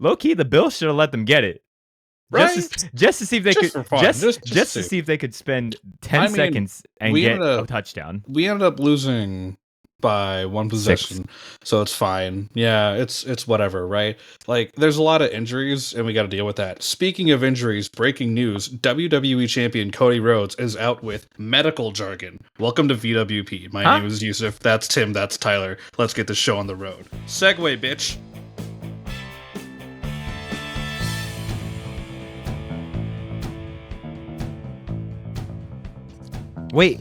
low key, the Bills should have let them get it. Right? Just to see if they Just could for fun. Just to see if they could spend 10 seconds and get a touchdown. We ended up losing by one possession, so it's fine. Yeah, it's whatever, right? Like, there's a lot of injuries, and we got to deal with that. Speaking of injuries, breaking news: WWE champion Cody Rhodes is out with medical jargon. Welcome to VWP. My name is Yusuf. That's Tim. That's Tyler. Let's get this show on the road. Segway, bitch. Wait.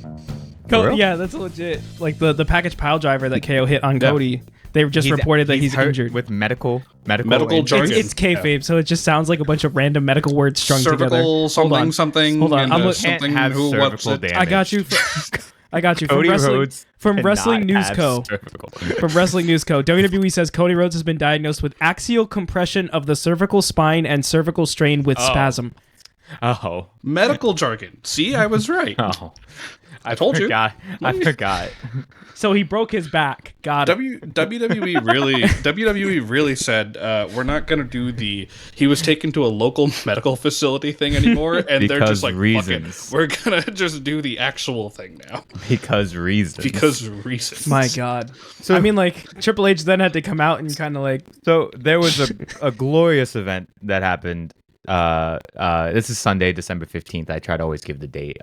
Yeah, that's legit. Like the package pile driver that KO hit on Cody. They just reported that he's injured with medical jargon. It's kayfabe, so it just sounds like a bunch of random medical words strung together. Cervical something. Hold on. I'm something have who cervical damage. I got you. Cody Rhodes from Wrestling News Co. From Wrestling News Co. WWE says Cody Rhodes has been diagnosed with axial compression of the cervical spine and cervical strain with spasm. Oh. Medical jargon. See, I was right. Oh. I told you. I forgot. So he broke his back. Got it. WWE really said we're not gonna do he was taken to a local medical facility thing anymore, and they're just like, reasons. We're gonna just do the actual thing now. Because reasons. My God. So I mean, like, Triple H then had to come out and kind of like. So there was a glorious event that happened. This is Sunday, December 15th. I try to always give the date.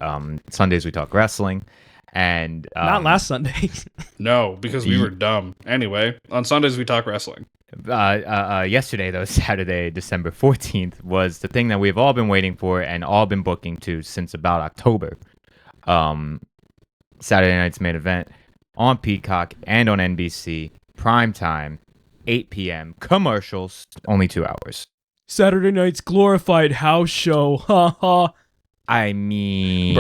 Sundays we talk wrestling, and not last Sunday. No, because we were dumb. Anyway, on Sundays we talk wrestling. Yesterday, though, Saturday, December 14th, was the thing that we've all been waiting for and all been booking to since about October. Saturday night's main event on Peacock and on NBC, prime time, 8 p.m. Commercials, only 2 hours. Saturday night's glorified house show. Ha ha. I mean,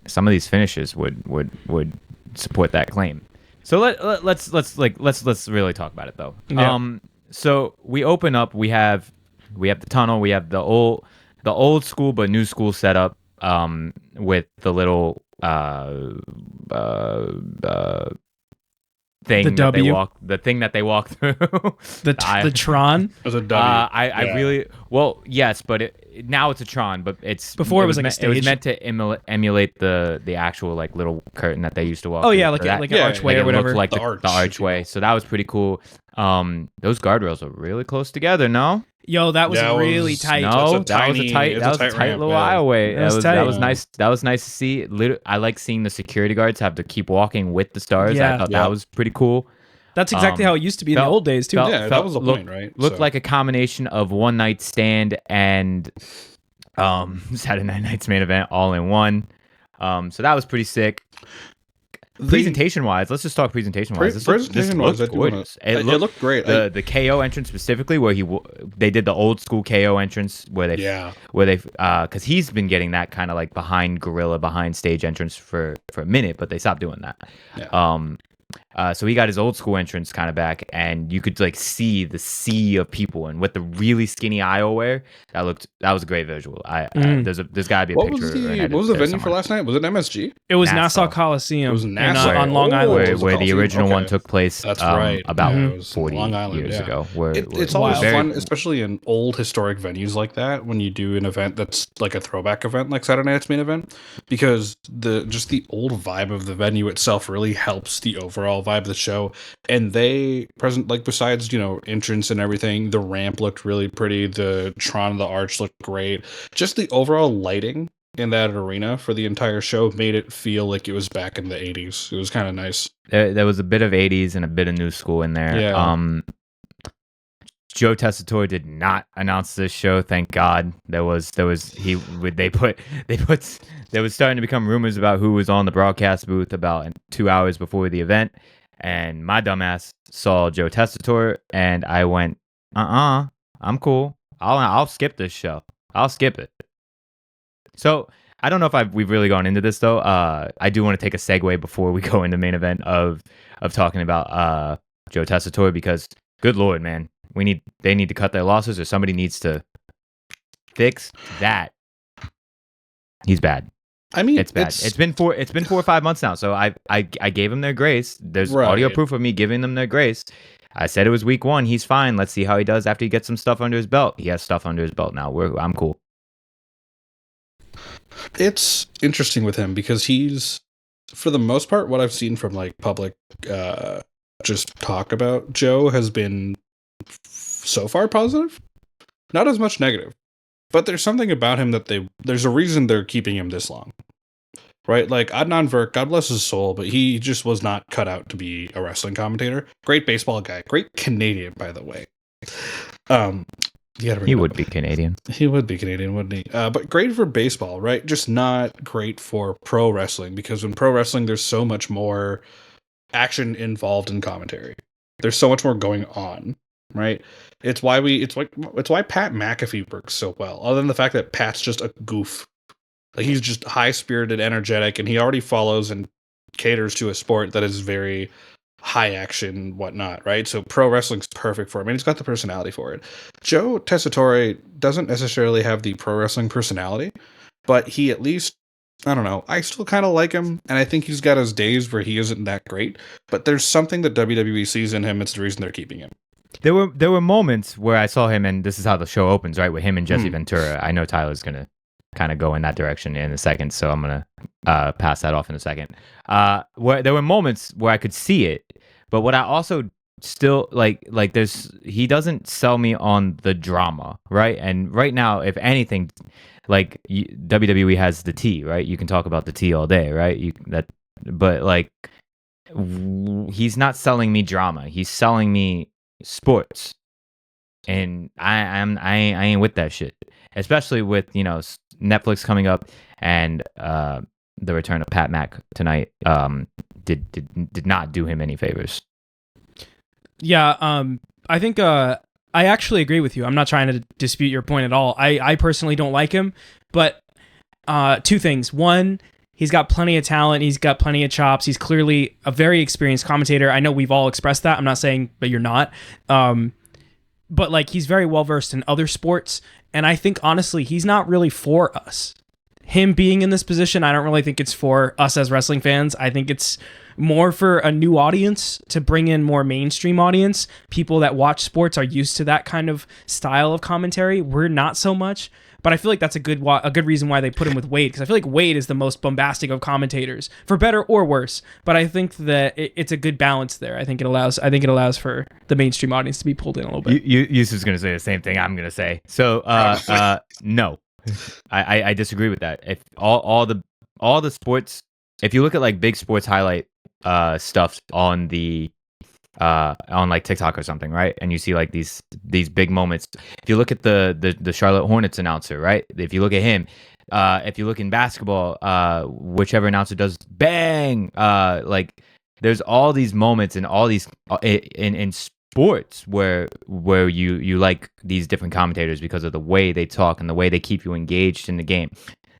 some of these finishes would support that claim. So let's really talk about it though. Yeah. So we open up. We have the tunnel. We have the old school but new school setup. With the little thing that they walk through. the Tron. As a W. I really yes, but now it's a Tron, but before it was like a stage. It was meant to emulate the actual like little curtain that they used to walk. Oh through. yeah, like an archway or whatever. Like the archway. So that was pretty cool. Those guardrails are really close together. No. That was really tight. No, that was a tight little aisleway. That was nice. That was nice to see. I like seeing the security guards have to keep walking with the stars. I thought that was pretty cool. That's exactly how it used to be in the old days too. That was the point, right? Looked like a combination of One Night Stand and Saturday Night's main event all in one. So that was pretty sick. Presentation wise, let's just talk presentation wise. This looked gorgeous. It looked great. The KO entrance specifically, where they did the old school KO entrance, where they because he's been getting that kind of like behind stage entrance for a minute, but they stopped doing that. Yeah. So he got his old school entrance kind of back, and you could like see the sea of people, and with the really skinny aisle wear, that was a great visual. There's got to be a picture. What was the venue for last night? Was it MSG? It was Nassau Coliseum. It was Nassau on Long Island, where the original one took place. That's right. About 40 years ago. It's always fun, especially in old historic venues like that, when you do an event that's like a throwback event, like Saturday Night's main event, because the old vibe of the venue itself really helps the overall vibe of the show. And besides entrance and everything, the ramp looked really pretty, the Tron of the Arch looked great, just the overall lighting in that arena for the entire show made it feel like it was back in the 80s. It was kind of nice. There was a bit of 80s and a bit of new school in there. Joe Tessitore did not announce this show, thank God. They were starting to become rumors about who was on the broadcast booth about 2 hours before the event, and my dumbass saw Joe Tessitore, and I went, I'm cool. I'll skip this show. I'll skip it. So I don't know if we've really gone into this though. I do want to take a segue before we go into main event of talking about Joe Tessitore, because good Lord, man, they need to cut their losses, or somebody needs to fix that. He's bad. I mean, it's bad. It's been 4 or 5 months now, so I gave them their grace. There's audio proof of me giving them their grace. I said it was week 1. He's fine. Let's see how he does after he gets some stuff under his belt. He has stuff under his belt now. I'm cool. It's interesting with him because he's, for the most part, what I've seen from like public just talk about Joe has been so far positive, not as much negative. But there's something about him that there's a reason they're keeping him this long. Right? Like Adnan Virk, God bless his soul, but he just was not cut out to be a wrestling commentator. Great baseball guy. Great Canadian, by the way. He would be Canadian. He would be Canadian, wouldn't he? But great for baseball, right? Just not great for pro wrestling, because in pro wrestling, there's so much more action involved in commentary. There's so much more going on, right? It's why Pat McAfee works so well. Other than the fact that Pat's just a goof. Like, he's just high-spirited, energetic, and he already follows and caters to a sport that is very high action, whatnot, right? So pro wrestling's perfect for him, and he's got the personality for it. Joe Tessitore doesn't necessarily have the pro wrestling personality, but he at least, I don't know, I still kind of like him, and I think he's got his days where he isn't that great, but there's something that WWE sees in him. It's the reason they're keeping him. There were moments where I saw him, and this is how the show opens, right, with him and Jesse Ventura. I know Tyler's going to kind of go in that direction in a second, so I'm gonna pass that off in a second. Where there were moments where I could see it, but what I also still like he doesn't sell me on the drama, right? And right now, if anything, like WWE has the tea, right? You can talk about the tea all day, right? But like he's not selling me drama. He's selling me sports, and I ain't with that shit. Especially with Netflix coming up and the return of Pat Mac tonight did not do him any favors. Yeah, I think I actually agree with you. I'm not trying to dispute your point at all. I personally don't like him, but two things. One, he's got plenty of talent. He's got plenty of chops. He's clearly a very experienced commentator. I know we've all expressed that. I'm not saying that you're not. But like, he's very well versed in other sports, and I think honestly he's not really for us. Him being in this position, I don't really think it's for us as wrestling fans. I think it's more for a new audience, to bring in more mainstream audience. People that watch sports are used to that kind of style of commentary. We're not so much. But I feel like that's a good reason why they put him with Wade, because I feel like Wade is the most bombastic of commentators, for better or worse. But I think that it's a good balance there. I think it allows for the mainstream audience to be pulled in a little bit. Yusuf's going to say the same thing I'm going to say. So no, I disagree with that. If all the sports, if you look at like big sports highlight stuff on like TikTok or something, right? And you see like these big moments. If you look at the Charlotte Hornets announcer, right? If you look at him, if you look in basketball, whichever announcer does bang, like there's all these moments and all these in sports where you like these different commentators because of the way they talk and the way they keep you engaged in the game.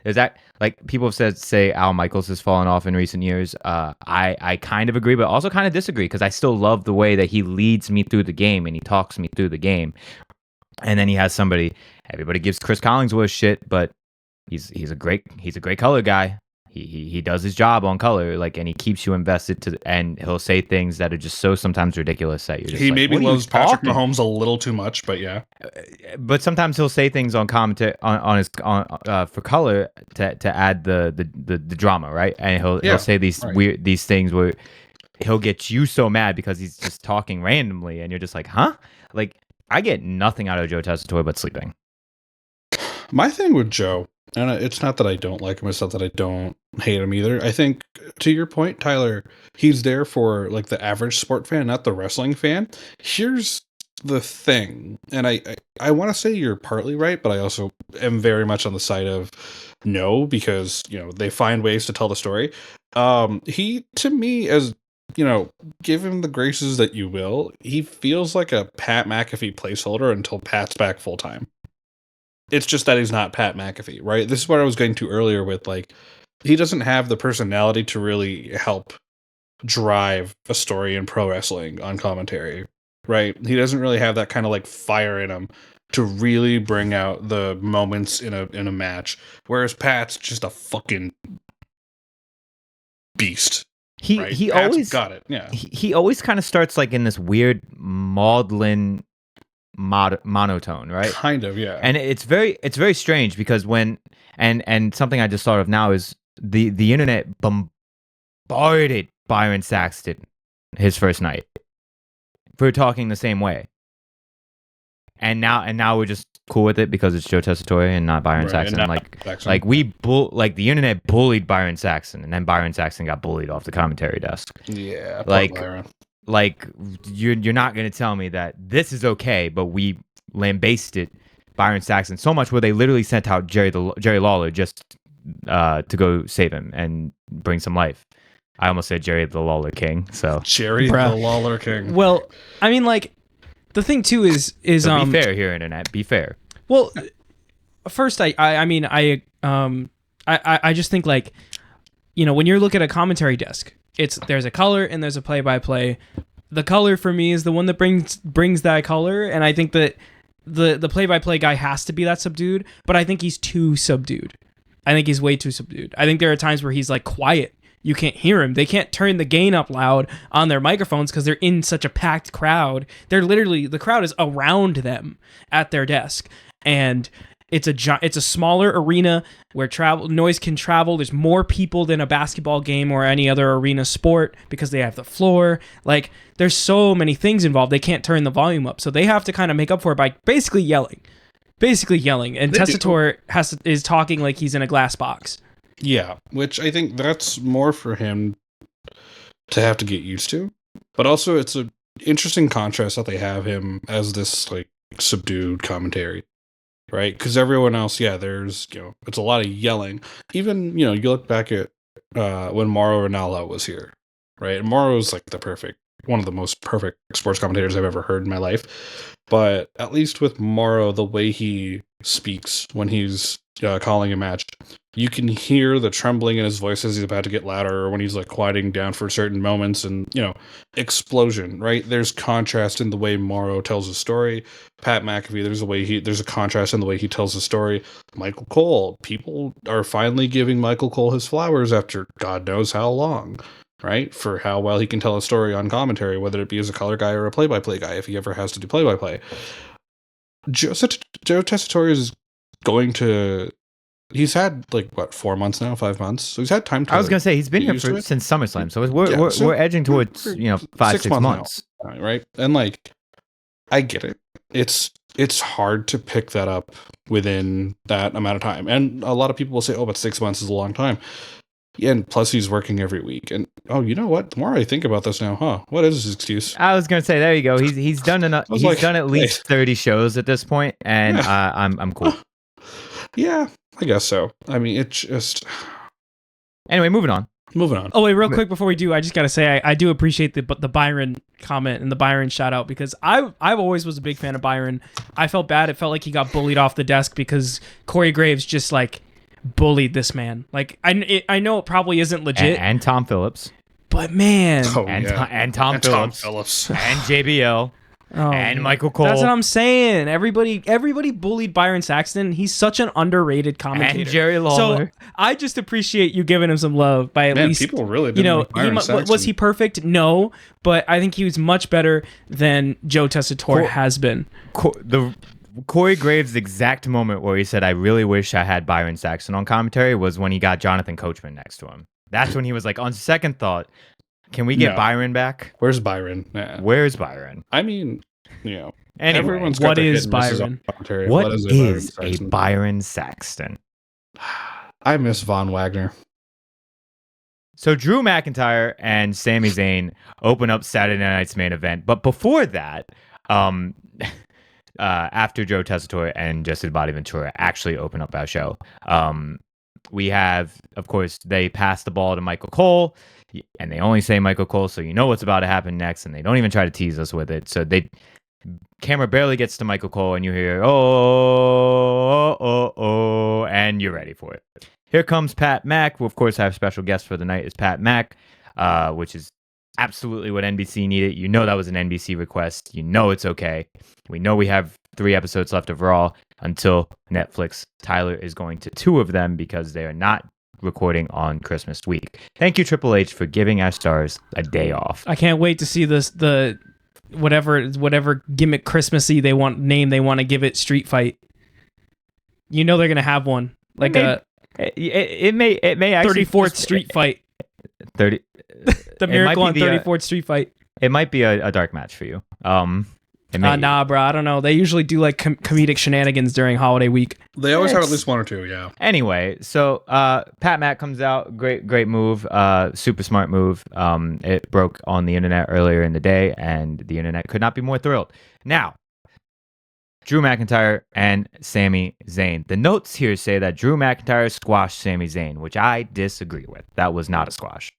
There's that, like, people have say Al Michaels has fallen off in recent years. I kind of agree, but also kind of disagree, because I still love the way that he leads me through the game and he talks me through the game. And then he has everybody gives Chris Collinsworth shit, but he's a great color guy. He does his job on color, like, and he keeps you invested and he'll say things that are just so sometimes ridiculous that you're just maybe loves Patrick Mahomes a little too much, but yeah. But sometimes he'll say things on commentary for color to add the drama, right? And he'll say these weird things where he'll get you so mad because he's just talking randomly, and you're just like, huh? Like, I get nothing out of Joe Tessitore but sleeping. My thing with Joe, and it's not that I don't like him, it's not that I don't hate him either. I think, to your point, Tyler, he's there for like the average sport fan, not the wrestling fan. Here's the thing, and I want to say you're partly right, but I also am very much on the side of no, because they find ways to tell the story. He, to me, as give him the graces that you will, he feels like a Pat McAfee placeholder until Pat's back full time. It's just that he's not Pat McAfee, right? This is what I was getting to earlier with, like, he doesn't have the personality to really help drive a story in pro wrestling on commentary, right? He doesn't really have that kind of like fire in him to really bring out the moments in a match. Whereas Pat's just a fucking beast. He Pat's always got it. Yeah. He always kind of starts like in this weird maudlin monotone, right? Kind of, yeah. And it's very strange because when and something I just thought of now is the internet bombarded Byron Saxton his first night for talking the same way. And now we're just cool with it because it's Joe Tessitore and not Byron Saxton. The internet bullied Byron Saxton, and then Byron Saxton got bullied off the commentary desk. Yeah, Byron. Like you're not gonna tell me that this is okay, but we lambasted Byron Saxton so much where they literally sent out Jerry Lawler just to go save him and bring some life. I almost said Jerry the Lawler King. So Jerry the Lawler King. Well, I mean, like. The thing too is so be fair here, internet. Be fair. Well, first, I mean, I just think like, when you look at a commentary desk, there's a color and there's a play-by-play. The color for me is the one that brings that color, and I think that the play-by-play guy has to be that subdued, but I think he's too subdued. I think he's way too subdued. I think there are times where he's like quiet. You can't hear him. They can't turn the gain up loud on their microphones because they're in such a packed crowd. The crowd is around them at their desk, and it's a smaller arena where noise can travel. There's more people than a basketball game or any other arena sport because they have the floor. Like, there's so many things involved. They can't turn the volume up, so they have to kind of make up for it by basically yelling. And Tessitore is talking like he's in a glass box. Yeah, which I think that's more for him to have to get used to. But also, it's an interesting contrast that they have him as this like subdued commentary, right? Because everyone else, there's it's a lot of yelling. Even you look back at when Mauro Ranallo was here, right? And Mauro's like one of the most perfect sports commentators I've ever heard in my life. But at least with Mauro, the way he speaks when he's calling a match, you can hear the trembling in his voice as he's about to get louder, or when he's like quieting down for certain moments, and explosion, right? There's contrast in the way Mauro tells a story. Pat McAfee, there's a contrast in the way he tells a story. Michael Cole, people are finally giving Michael Cole his flowers after God knows how long, right? For how well he can tell a story on commentary, whether it be as a color guy or a play-by-play guy, if he ever has to do play-by-play. Joe Tessitore is going to... He's had 4 months now, 5 months. So he's had time to. I was gonna say he's been here since SummerSlam, so we're edging towards 5-6 months, right? And I get it. It's hard to pick that up within that amount of time, and a lot of people will say, "Oh, but 6 months is a long time." Yeah, and plus he's working every week. And you know what? The more I think about this now, what is his excuse? I was gonna say, there you go. He's done enough. He's done at least 30 shows at this point, and I'm cool. Yeah, I guess so. I mean, it's just... Anyway, moving on. Oh, wait, real quick before we do, I just got to say, I do appreciate the Byron comment and the Byron shout out, because I've always was a big fan of Byron. I felt bad. It felt like he got bullied off the desk because Corey Graves just bullied this man. I know it probably isn't legit. And Tom Phillips. But man. And Tom Phillips. And JBL. And Michael Cole. That's what I'm saying. Everybody bullied Byron Saxton. He's such an underrated commentator. And Jerry Lawler. So I just appreciate you giving him some love by at least. People really didn't like Saxton. Was he perfect? No, but I think he was much better than Joe Tessitore has been. Corey Graves' exact moment where he said, "I really wish I had Byron Saxton on commentary," was when he got Jonathan Coachman next to him. That's when he was like, on second thought, can we get Byron back? Where's Byron? Nah. Where's Byron? I mean, Anyway, everyone's got what is Byron? What is a Byron Saxton? I miss Von Wagner. So Drew McIntyre and Sami Zayn open up Saturday Night's main event, but before that, after Joe Tessitore and Jesse the Body Ventura actually open up our show, we have, of course, they pass the ball to Michael Cole, and they only say Michael Cole, so you know what's about to happen next, and they don't even try to tease us with it. So camera barely gets to Michael Cole, and you hear, oh, and you're ready for it. Here comes Pat Mack, who, of course, our special guest for the night is Pat Mack, which is absolutely what NBC needed. You know that was an NBC request. You know it's okay. We know we have 3 episodes left of Raw until Netflix. Tyler is going to 2 of them because they are not recording on Christmas week. Thank you, Triple H, for giving our stars a day off. I can't wait to see the whatever gimmick Christmassy they want to give it street fight. You know they're gonna have one like it may actually 34th Street Fight. 30. The Miracle on 34th Street Fight. It might be a dark match for you. Nah, bro. I don't know. They usually do like comedic shenanigans during holiday week. They always have at least one or two, yeah. Anyway, so Pat Mac comes out. Great move. Super smart move. It broke on the internet earlier in the day, and the internet could not be more thrilled. Now, Drew McIntyre and Sami Zayn. The notes here say that Drew McIntyre squashed Sami Zayn, which I disagree with. That was not a squash.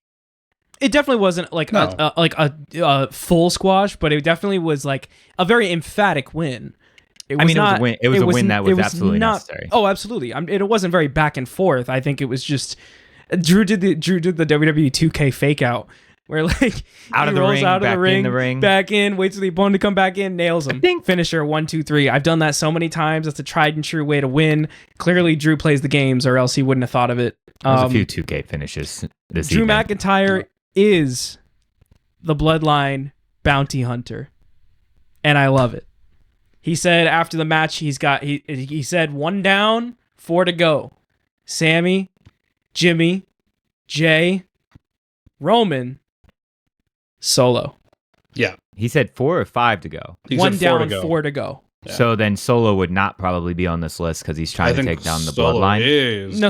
It definitely wasn't like a full squash, but it definitely was like a very emphatic win. It was a win. It was a win that was absolutely necessary. Oh, absolutely. It wasn't very back and forth. I think it was just Drew did the WWE 2K fake out where like out of the ring, back in, waits for the opponent to come back in, nails him. Finisher 1, 2, 3. I've done that so many times. That's a tried and true way to win. Clearly, Drew plays the games, or else he wouldn't have thought of it. There's a few 2K finishes this Drew evening. McIntyre is the Bloodline bounty hunter, and I love it. He said after the match, he said 1 down, 4 to go. Sammy, Jimmy, Jay, Roman, Solo. Yeah. He said 4 or 5 to go. He 1 said down, 4 to go. Yeah. So then Solo would not probably be on this list because he's trying to take down the Bloodline.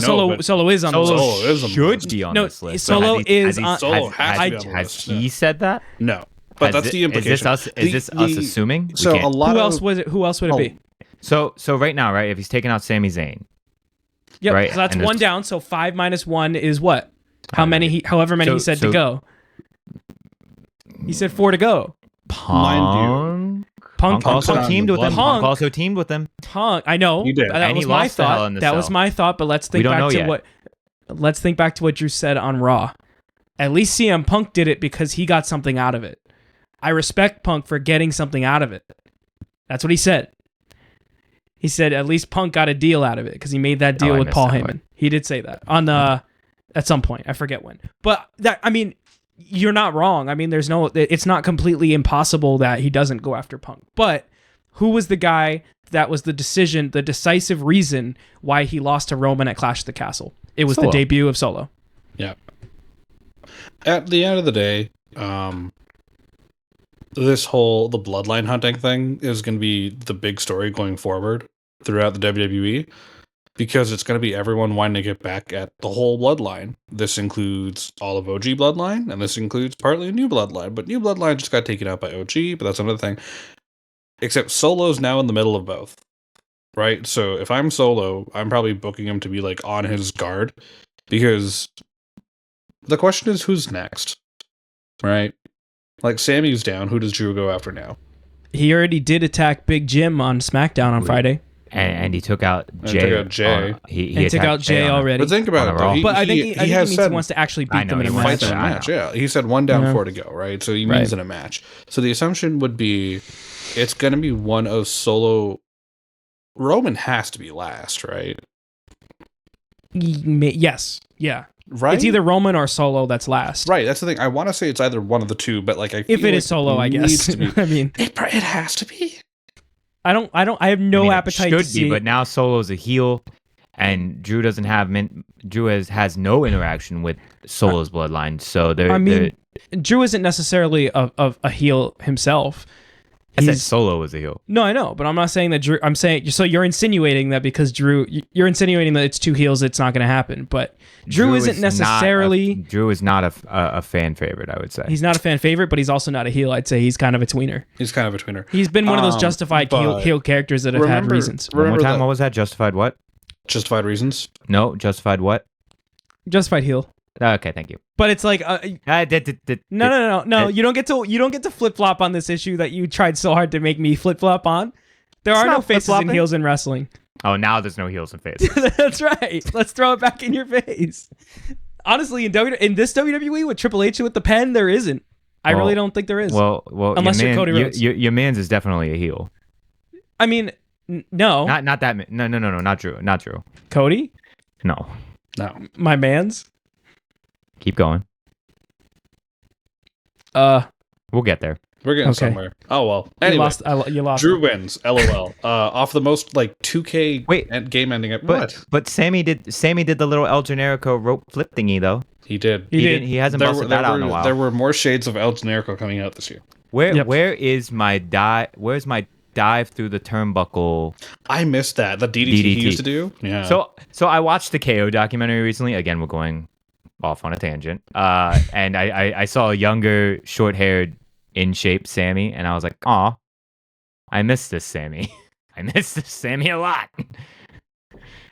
Solo is on the list. Solo should be on this list. Solo is on. Solo has to be on the list. list. He said that? No. But that's the implication. Is this us assuming? So a lot Who else would it be? So right now, right? If he's taking out Sami Zayn. Yep. Right? So that's 1 down. So 5 minus 1 is what? However many he said to go. He said 4 to go. Punk also teamed with him. Punk also teamed with him. Punk, I know. You did. That was my thought. That was my thought. But let's think back to what Drew said on Raw. At least CM Punk did it because he got something out of it. I respect Punk for getting something out of it. That's what he said. He said at least Punk got a deal out of it because he made that deal with Paul Heyman. He did say that on at some point. I forget when. But you're not wrong. I mean, it's not completely impossible that he doesn't go after Punk. But who was the guy that was the decisive reason why he lost to Roman at Clash of the Castle? It was Solo. The debut of Solo. Yeah. At the end of the day, the bloodline hunting thing is going to be the big story going forward throughout the WWE. Because it's going to be everyone wanting to get back at the whole bloodline. This includes all of OG bloodline, and this includes partly a new bloodline. But new bloodline just got taken out by OG, but that's another thing. Except Solo's now in the middle of both. Right? So if I'm Solo, I'm probably booking him to be like on his guard. Because the question is who's next? Right? Like Sammy's down, who does Drew go after now? He already did attack Big Jim on SmackDown on Friday. And he took out Jay. He took out Jay already. But think about it, though. But I think he means he wants to actually beat them in a match. Yeah, he said 1 down, 4 to go, right? So he means in a match. So the assumption would be it's going to be one of Solo. Roman has to be last, right? Yes. Yeah. Right? It's either Roman or Solo that's last. Right. That's the thing. I want to say it's either one of the two, but like if it is Solo, I guess. I mean, it has to be. I have no appetite to see. But now Solo's a heel, and Drew doesn't have Drew has no interaction with Solo's bloodline. So Drew isn't necessarily a heel himself. I said Solo was a heel. No, I know, but I'm not saying that Drew. I'm saying so you're insinuating that because you're insinuating that it's 2 heels, it's not going to happen. But Drew isn't necessarily. Drew is not a fan favorite, I would say. He's not a fan favorite, but he's also not a heel. I'd say he's kind of a tweener. He's kind of a tweener. He's been one of those justified heel characters that have had reasons. One more time, what was that? Justified what? Justified reasons? No, justified what? Justified heel. Okay, thank you. But it's like no. You don't get to flip flop on this issue that you tried so hard to make me flip flop on. There are no faces and heels in wrestling. Oh, now there's no heels and faces. That's right. Let's throw it back in your face. Honestly, in this WWE with Triple H with the pen, there isn't. I really don't think there is. Well, unless you're Cody Rhodes. Your man's is definitely a heel. I mean, no. Not that. No, not Drew. Not Drew. Cody? No. No. My man's. Keep going. We'll get there. We're getting Okay. somewhere. Oh, well. Anyway. You lost. Drew wins. LOL. Off the most like 2K game ending. But Sammy did the little El Generico rope flip thingy though. He did. He hasn't busted that out in a while. There were more shades of El Generico coming out this year. Where's my dive through the turnbuckle? I missed that. The DDT he used to do. Yeah. So I watched the KO documentary recently. Again, we're going off on a tangent. And I saw a younger, short-haired, in shape Sammy, and I was like, "Aw, I miss this Sammy. I miss this Sammy a lot."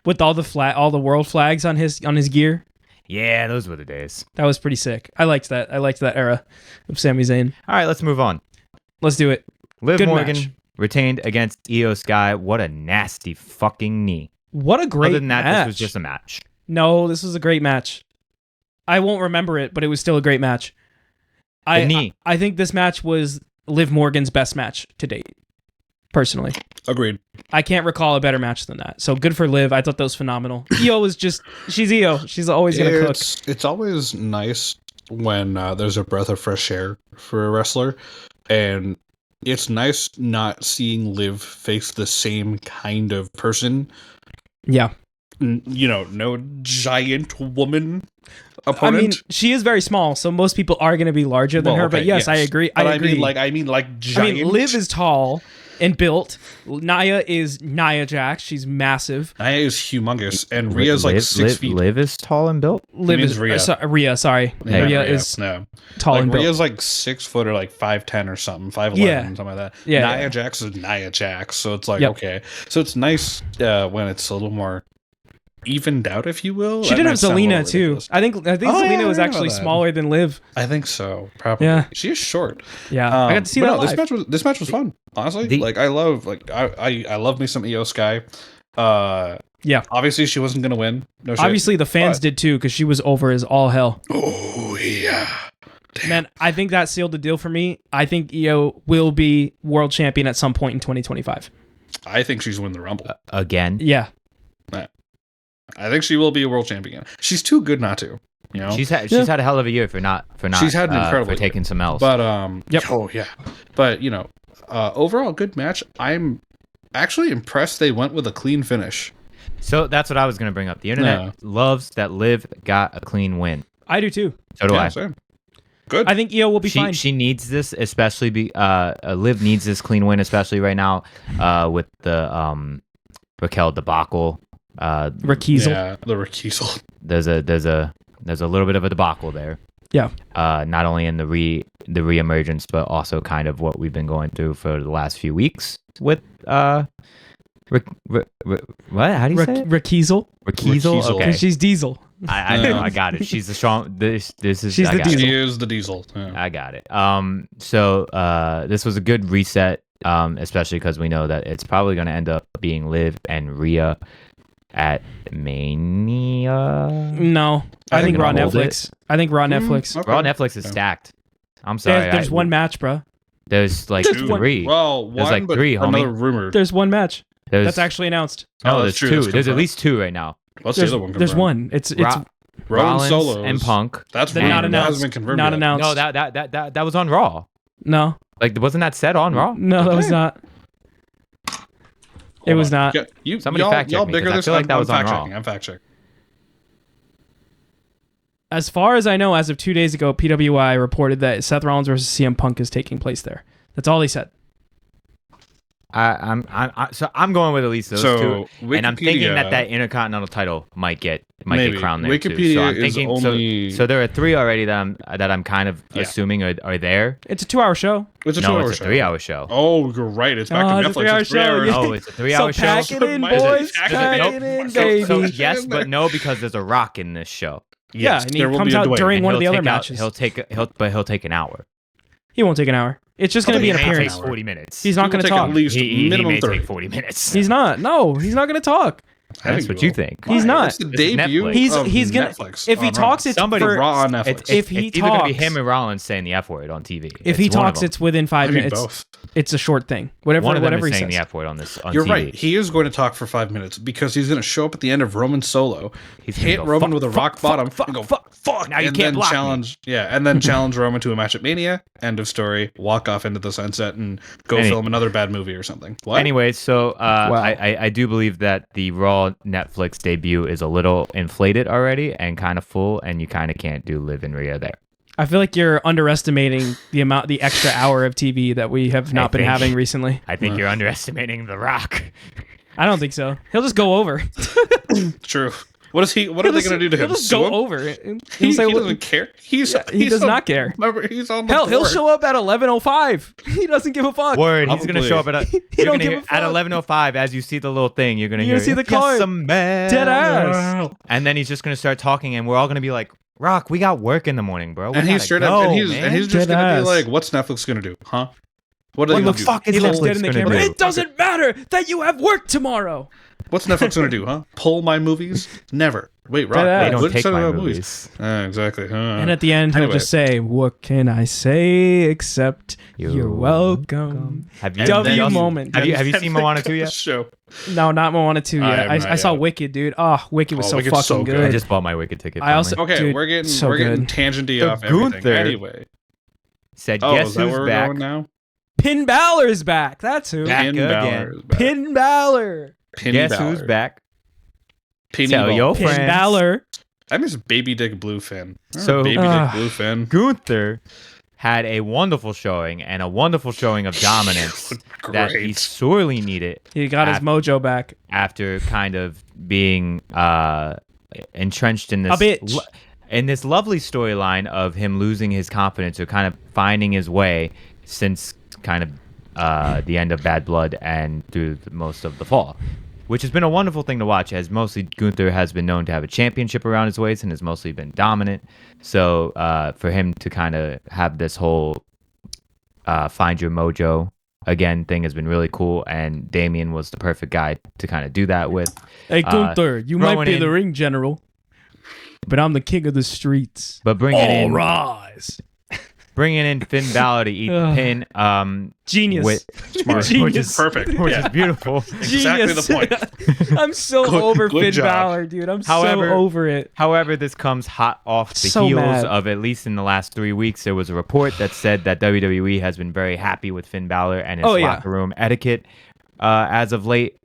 With all the world flags on his gear. Yeah, those were the days. That was pretty sick. I liked that. I liked that era of Sami Zayn. All right, let's move on. Let's do it. Liv Good Morgan match. retained against Io Sky. What a nasty fucking knee. What a great Other than that, match. this was just a match. No, this was a great match. I won't remember it, but it was still a great match. I think this match was Liv Morgan's best match to date, personally. Agreed. I can't recall a better match than that. So good for Liv. I thought that was phenomenal. Io was she's Io. She's always going to cook. It's always nice when there's a breath of fresh air for a wrestler. And it's nice not seeing Liv face the same kind of person. Yeah. No giant woman opponent. I mean, she is very small, so most people are going to be larger than her. But yes, I agree. I agree. I mean, giant. Liv is tall and built. Nia is Nia Jax. She's massive. Nia is humongous, and Rhea's like 6 feet. Liv is tall and built. Liv is Rhea. Rhea. Sorry, Rhea is tall and built. Rhea's like 6 foot or like 5'10" or something, 5'11", something like that. Yeah, Nia Jax is Nia Jax, so it's like okay. So it's nice when it's a little more evened out, if you will. She did have Zelina too. I think Zelina was actually smaller than Liv. I think so, probably. Yeah, she is short. Yeah, I got to see that live. This match was fun. Honestly, I love me some Io Sky. Yeah, obviously she wasn't gonna win. No shit. Obviously the fans did too, because she was over as all hell. Oh yeah. Damn. Man, I think that sealed the deal for me. I think Io will be world champion at some point in 2025. I think she's winning the Rumble again. Yeah. I think she will be a world champion. She's too good not to. She's had a hell of a year for not. She's had an incredible for taking some else. But oh yeah. But overall good match. I'm actually impressed they went with a clean finish. So that's what I was going to bring up. The internet loves that Liv got a clean win. I do too. So do I. Same. Good. I think Io will be fine. She needs this, especially Liv needs this clean win, especially right now with the Raquel debacle. Raquel. Yeah, the Raquel. There's a little bit of a debacle there. Yeah. Not only in the reemergence, but also kind of what we've been going through for the last few weeks with what? How do you say it? Raquel. Raquel. Okay. She's Diesel. I know. I got it. She's the strong. This is. She's the Diesel. She is the Diesel. Yeah. I got it. So this was a good reset. Especially because we know that it's probably going to end up being Liv and Rhea at Mania. No, I think Raw Netflix. I think Raw Netflix. Okay. Raw Netflix is stacked. I'm sorry. There's one match, bro. There's like three. Well, there's like three, homie. Rumor. There's one match. That's actually announced. No, there's two. There's at least two right now. What's the other one? There's one. It's Rollins Solos and Punk. That's not announced. Hasn't been confirmed. Not yet. announced. No, that was on Raw. No. Like, wasn't that said on Raw? No, that was not. It was not. Somebody fact check me, 'cause I feel like that was on Raw. I'm fact checking. As far as I know, as of 2 days ago, PWI reported that Seth Rollins versus CM Punk is taking place there. That's all he said. So I'm going with at least those two, and I'm thinking that Intercontinental title might get crowned there Wikipedia too. So I'm thinking is only... so there are three already that I'm kind of assuming are there. It's a 2-hour show. It's a 2-hour show. 3-hour show. Oh, you're right. It's back to Netflix. It's a 3-hour show. Yeah. Oh, it's a 3-hour show. Pack it in, boys. Pack it in, baby. So yes, but no, because there's a Rock in this show. Yes, and he comes out during one of the other matches. He'll take an hour. He won't take an hour. It's just going to be an appearance. Takes 40 minutes. He's not going to talk. At least minimum he may 30. take 40 minutes. He's not. No, he's not going to talk. That's what you think. He's not. It's the This is debut. Netflix. He's gonna. Netflix If he on talks, Raw. it's Somebody for, Raw on Netflix. If he it's either gonna be talks, him and Rollins saying the F word on TV. if he It's one of talks, them. it's within 5 Maybe minutes. both. It's a short thing. Whatever. One of them Whatever is he saying says. the F word on this. On You're TV. right. He is going to talk for 5 minutes because he's going to show up at the end of Roman's solo, He's gonna hit go, Roman "Fuck, with a fuck, rock fuck, bottom, fuck, and go fuck, fuck, Now you and can't then block me." challenge, and then challenge Roman to a match at Mania. End of story. Walk off into the sunset and go film another bad movie or something. What? Anyway, so Wow. I do believe that the Raw Netflix debut is a little inflated already and kind of full, and you kind of can't do Liv and Rhea there. I feel like you're underestimating the extra hour of TV that we have not been think- having recently. I think you're underestimating The Rock. I don't think so. He'll just go over. True. What is he? What are they going to do to him? He'll just Sue go him? over. He'll He say, doesn't care. he does not care. Remember, he's on the Hell, he'll board. show up at 11:05. He doesn't give a fuck. Word, he's gonna Probably. show up at He you're don't gonna give hear, a fuck. at 11:05 as you see the little thing. You're gonna You're hear gonna see the "Yes, car. some man." Dead ass. And then he's just gonna start talking, and we're all gonna be like, "Rock, we got work in the morning, bro." We And he's gotta straight go, up, and he's man." just Dead going to ass. be like, "What's Netflix going to do? Huh? What are they What going the to fuck do? is He looks Netflix dead in the gonna camera. do? It doesn't matter that you have work tomorrow. What's Netflix going to do? Huh? Pull my movies? Never. Wait, Rock. Dead ass. They don't what take said my about movies. Exactly. And at the end, he'll Anyway. just say, "What can I say except you're welcome." Have you W also- moment. Have you seen Moana 2 yet? Show. No, not Moana 2 I yet. have I, not saw yet. Wicked, dude. Oh, Wicked was Oh, so Wicked's fucking so good. good. I just bought my Wicked ticket. I also- Okay, Dude, we're getting so good. tangenty So off everything. Gunther- Anyway. said, Oh, "Guess is that who's where we're back?" going now? Pin Balor's back. That's who. Back Finn again. Balor is back. Pin Balor. Penny Guess Balor. who's back? Penny Tell Balor. your Pin friends. Balor. I miss Baby Dick Blue Finn. So- Baby Dick Blue Finn. Gunther had a wonderful showing and a wonderful showing of dominance that he Great. sorely needed He got his mojo back. after kind of being entrenched in this A bitch. in this lovely storyline of him losing his confidence or kind of finding his way since kind of the end of Bad Blood and through most of the fall, which has been a wonderful thing to watch, as mostly Gunther has been known to have a championship around his waist and has mostly been dominant. So for him to kind of have this whole find your mojo again thing has been really cool, and Damien was the perfect guy to kind of do that with. Hey, Gunther, you might throwing be in- the ring general, but I'm the king of the streets. But bringing rise. in Finn Balor to eat the pin, Genius. with, Smart. Genius. Which is perfect. which Yeah. is beautiful. Exactly the point. I'm so Good- over good Finn job. Balor, dude. I'm However- so over it. However, this comes hot off the So heels mad. of, at least in the last 3 weeks, there was a report that said that WWE has been very happy with Finn Balor and his Oh, yeah. locker room etiquette as of late.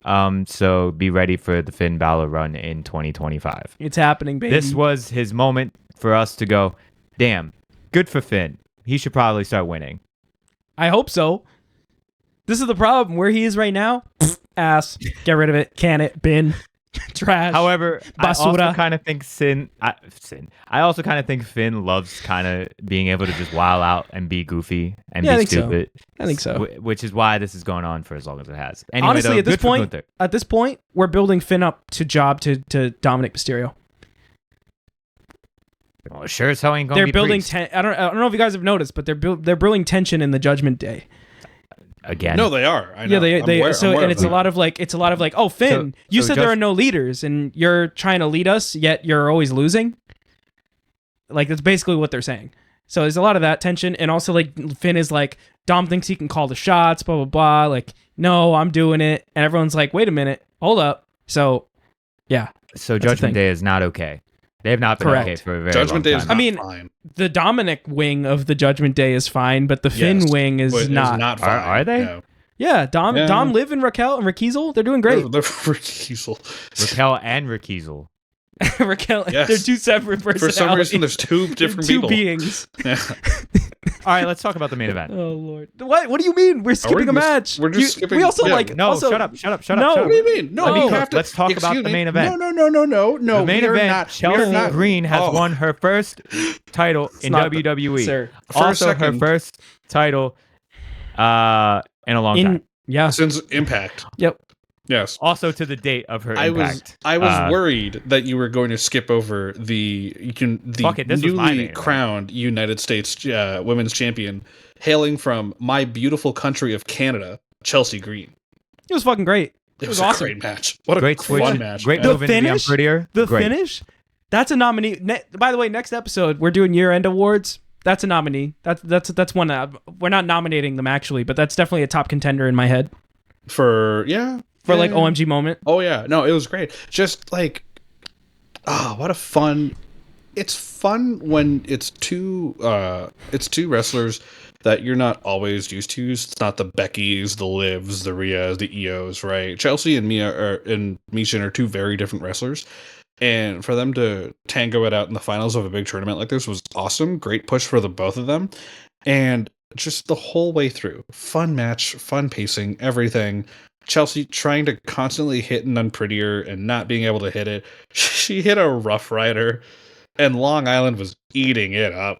So be ready for the Finn Balor run in 2025. It's happening, baby. This was his moment for us to go, damn, good for Finn. He should probably start winning. I hope so. This is the problem. Where he is right now, ass. Get rid of it. Can it. Bin. Trash. However, I also Basura. kind of think I also kind of think Finn loves kind of being able to just wild out and be goofy and Yeah, I be think so. stupid. I think so. Which is why this is going on for as long as it has. Anyway, Honestly, though, at this good for point, Gunther. we're building Finn up to Dominic Mysterio. Well, sure as hell ain't gonna They're be building. Priest. I don't know if you guys have noticed, but they're building tension in the Judgment Day. Again. No, they are. I know. Yeah, they I'm they aware- so I'm aware and of it's that. a lot of like oh Finn, you so said there just- are no leaders and you're trying to lead us yet you're always losing. Like that's basically what they're saying. So there's a lot of that tension, and also like Finn is like Dom thinks he can call the shots, blah blah blah. Like no, I'm doing it, and everyone's like, wait a minute, hold up. So yeah, So That's the Judgment thing. Day is not okay. They have not been Correct. okay for a very Judgment Day long is time. not I mean, fine. the Dominic wing of the Judgment Day is fine, but the Finn Yes, wing is but it's not. not fine. Are they? No. Yeah, Dom, Yeah. Liv, and Raquel and Raquel, they're doing great. They're for Kiesel. Raquel and Raquel. Raquel, Yes. they're two separate personalities. For some reason, there's two They're different two people. beings. Yeah. All right, let's talk about the main event. Oh Lord! What do you mean? We're skipping a just- match. we're just skipping- We also yeah. like No, also, shut up. No. What do you mean? No, Let me we cook. have to. Let's talk about excuse the me. main event. No. The main we are event, not, Chelsea we are not, Green has oh, won her first title in not the- WWE. Sir. For a Also, her second. first title in a long time. Yeah. since Impact. Yep. Yes. Also to the date of her I impact. was worried that you were going to skip over the Fuck it, this was my main newly event. crowned United States Women's Champion, hailing from my beautiful country of Canada, Chelsea Green. It was fucking great. It was awesome. a great match. What a Great fun switch. match. Great man. move into the Unprettier. The Great. finish, that's a nominee. By the way, next episode we're doing year-end awards. That's a nominee. That's one. We're not nominating them actually, but that's definitely a top contender in my head For OMG moment. Oh yeah, no, it was great. Just like, what a fun. It's fun when it's two wrestlers that you're not always used to. It's not the Beckys, the Livs, the Rheas, the Ios, right? Chelsea and Michin are two very different wrestlers. And for them to tango it out in the finals of a big tournament like this was awesome. Great push for the both of them. And just the whole way through. Fun match, fun pacing, everything. Chelsea trying to constantly hit an Unprettier and not being able to hit it. She hit a Rough Rider, and Long Island was eating it up.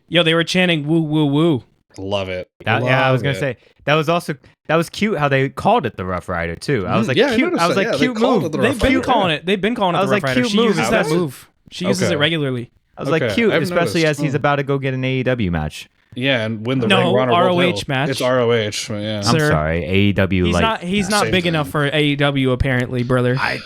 Yo, they were chanting woo woo woo. Love it. Yeah, I was gonna say that was cute how they called it the Rough Rider too. I was like, cute. I was like, cute move. They've been calling it the Rough Rider. She uses that move. She uses it regularly. I was like, cute, especially as he's about to go get an AEW match. Yeah, and win the no Ring of ROH match. It's ROH. Yeah, I'm sorry, AEW. He's not big enough for AEW apparently, brother. I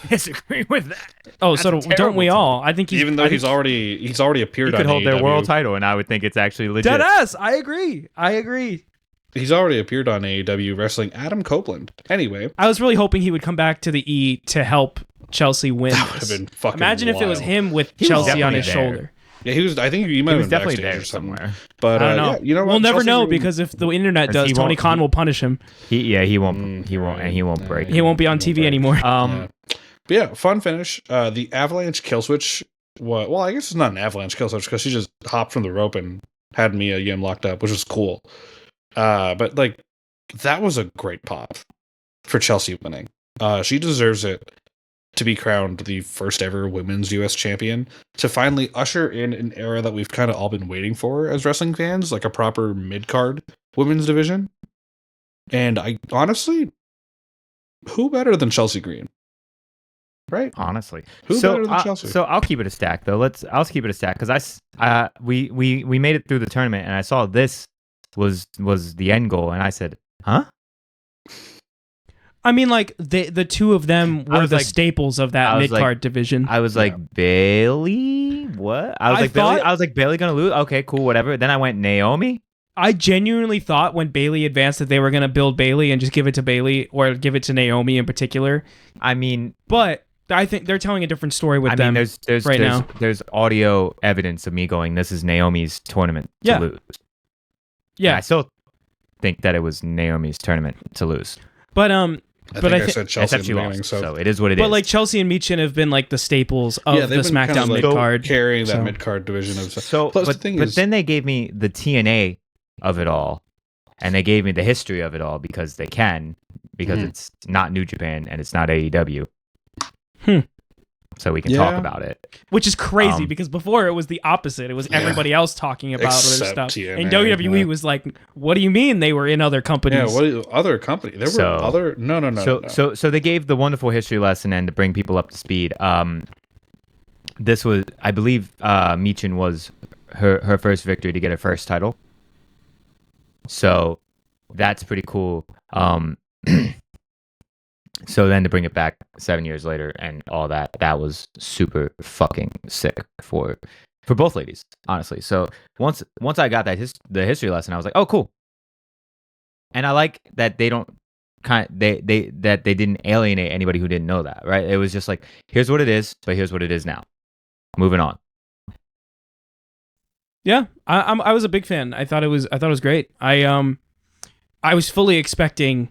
disagree with that. Oh, so don't we all? I think even though he's already appeared. He could on hold AEW. their world title, and I would think it's actually legit. Deadass. I agree. He's already appeared on AEW wrestling Adam Copeland. Anyway, I was really hoping he would come back to the E to help Chelsea win. That would have been fucking Imagine wild. if it was him with Chelsea on his shoulder. Yeah, he was. I think he might have been definitely backstage there or something. somewhere. But I don't know. Yeah, you know what? We'll never Chelsea's know gonna be- because if the internet does, Tony Khan will punish him. He won't break. He won't be on TV anymore. But yeah, fun finish. The Avalanche kill switch. Well, I guess it's not an Avalanche kill switch because she just hopped from the rope and had Mia Yim locked up, which was cool. But like that was a great pop for Chelsea winning. She deserves it to be crowned the first ever women's U.S. champion, to finally usher in an era that we've kind of all been waiting for as wrestling fans, like a proper mid-card women's division. And I honestly, who better than Chelsea Green? Right? Honestly, Who better than Chelsea? So I'll keep it a stack though. I'll keep it a stack because we made it through the tournament and I saw this was the end goal and I said, huh? I mean, like the two of them were the staples of that mid card division. I was like, Bailey, what? I was like Bailey gonna lose. Okay, cool, whatever. Then I went Naomi. I genuinely thought when Bailey advanced that they were gonna build Bailey and just give it to Bailey or give it to Naomi in particular. I mean, but I think they're telling a different story with them. There's audio evidence of me going, this is Naomi's tournament to lose. Yeah, and I still think that it was Naomi's tournament to lose. But I think I said Chelsea in the beginning, so it is what it is. But like Chelsea and Michin have been like the staples of the SmackDown mid card, carrying that mid card division of so. But then they gave me the TNA of it all, and they gave me the history of it all because it's not New Japan and it's not AEW. So we can talk about it. Which is crazy because before it was the opposite. It was everybody else talking about other stuff. TNA, and WWE was like, what do you mean they were in other companies? Yeah, other company? There were other... No. So they gave the wonderful history lesson and to bring people up to speed. This was, I believe, Michin was her first victory to get her first title. So that's pretty cool. So then to bring it back 7 years later and all that was super fucking sick for both ladies, honestly. So once I got the history lesson, I was like, oh, cool. And I like that they didn't alienate anybody who didn't know that, right? It was just like, here's what it is, but here's what it is now. Moving on. Yeah, I was a big fan. I thought it was great. I was fully expecting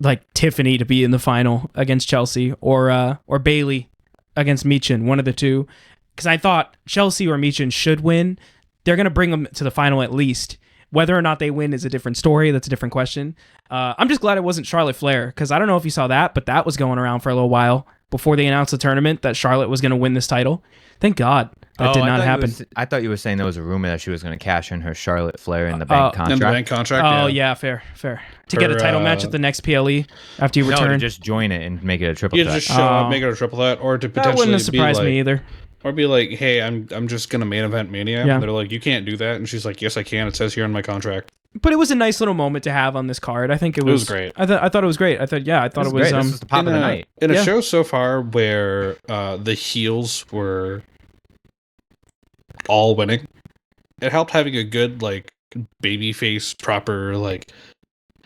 like Tiffany to be in the final against Chelsea or Bailey against Michin, one of the two, because I thought Chelsea or Michin should win. They're gonna bring them to the final at least. Whether or not they win is a different story. That's a different question. I'm just glad it wasn't Charlotte Flair because I don't know if you saw that, but that was going around for a little while before they announced the tournament that Charlotte was going to win this title. Thank God that did not happen. I thought you were saying there was a rumor that she was going to cash in her Charlotte Flair in the bank contract. In the bank contract, Oh, yeah, fair. To get a title match at the next PLE after you return. No, to just join it and make it a triple threat. Just show up, make it a triple threat, or to potentially that wouldn't have surprised me either. Or be like, hey, I'm just gonna main event Mania. Yeah. And they're like, you can't do that. And she's like, yes, I can. It says here on my contract. But it was a nice little moment to have on this card. I think it was great. I thought it was great. I thought it was great. This was the pop of the night. In a show so far where the heels were all winning, it helped having a good like babyface proper like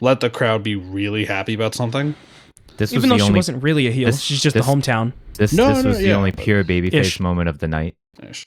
let the crowd be really happy about something. This even was though the she only, wasn't really a heel, she's just the hometown. This was the only pure babyface Ish. moment of the night. Ish.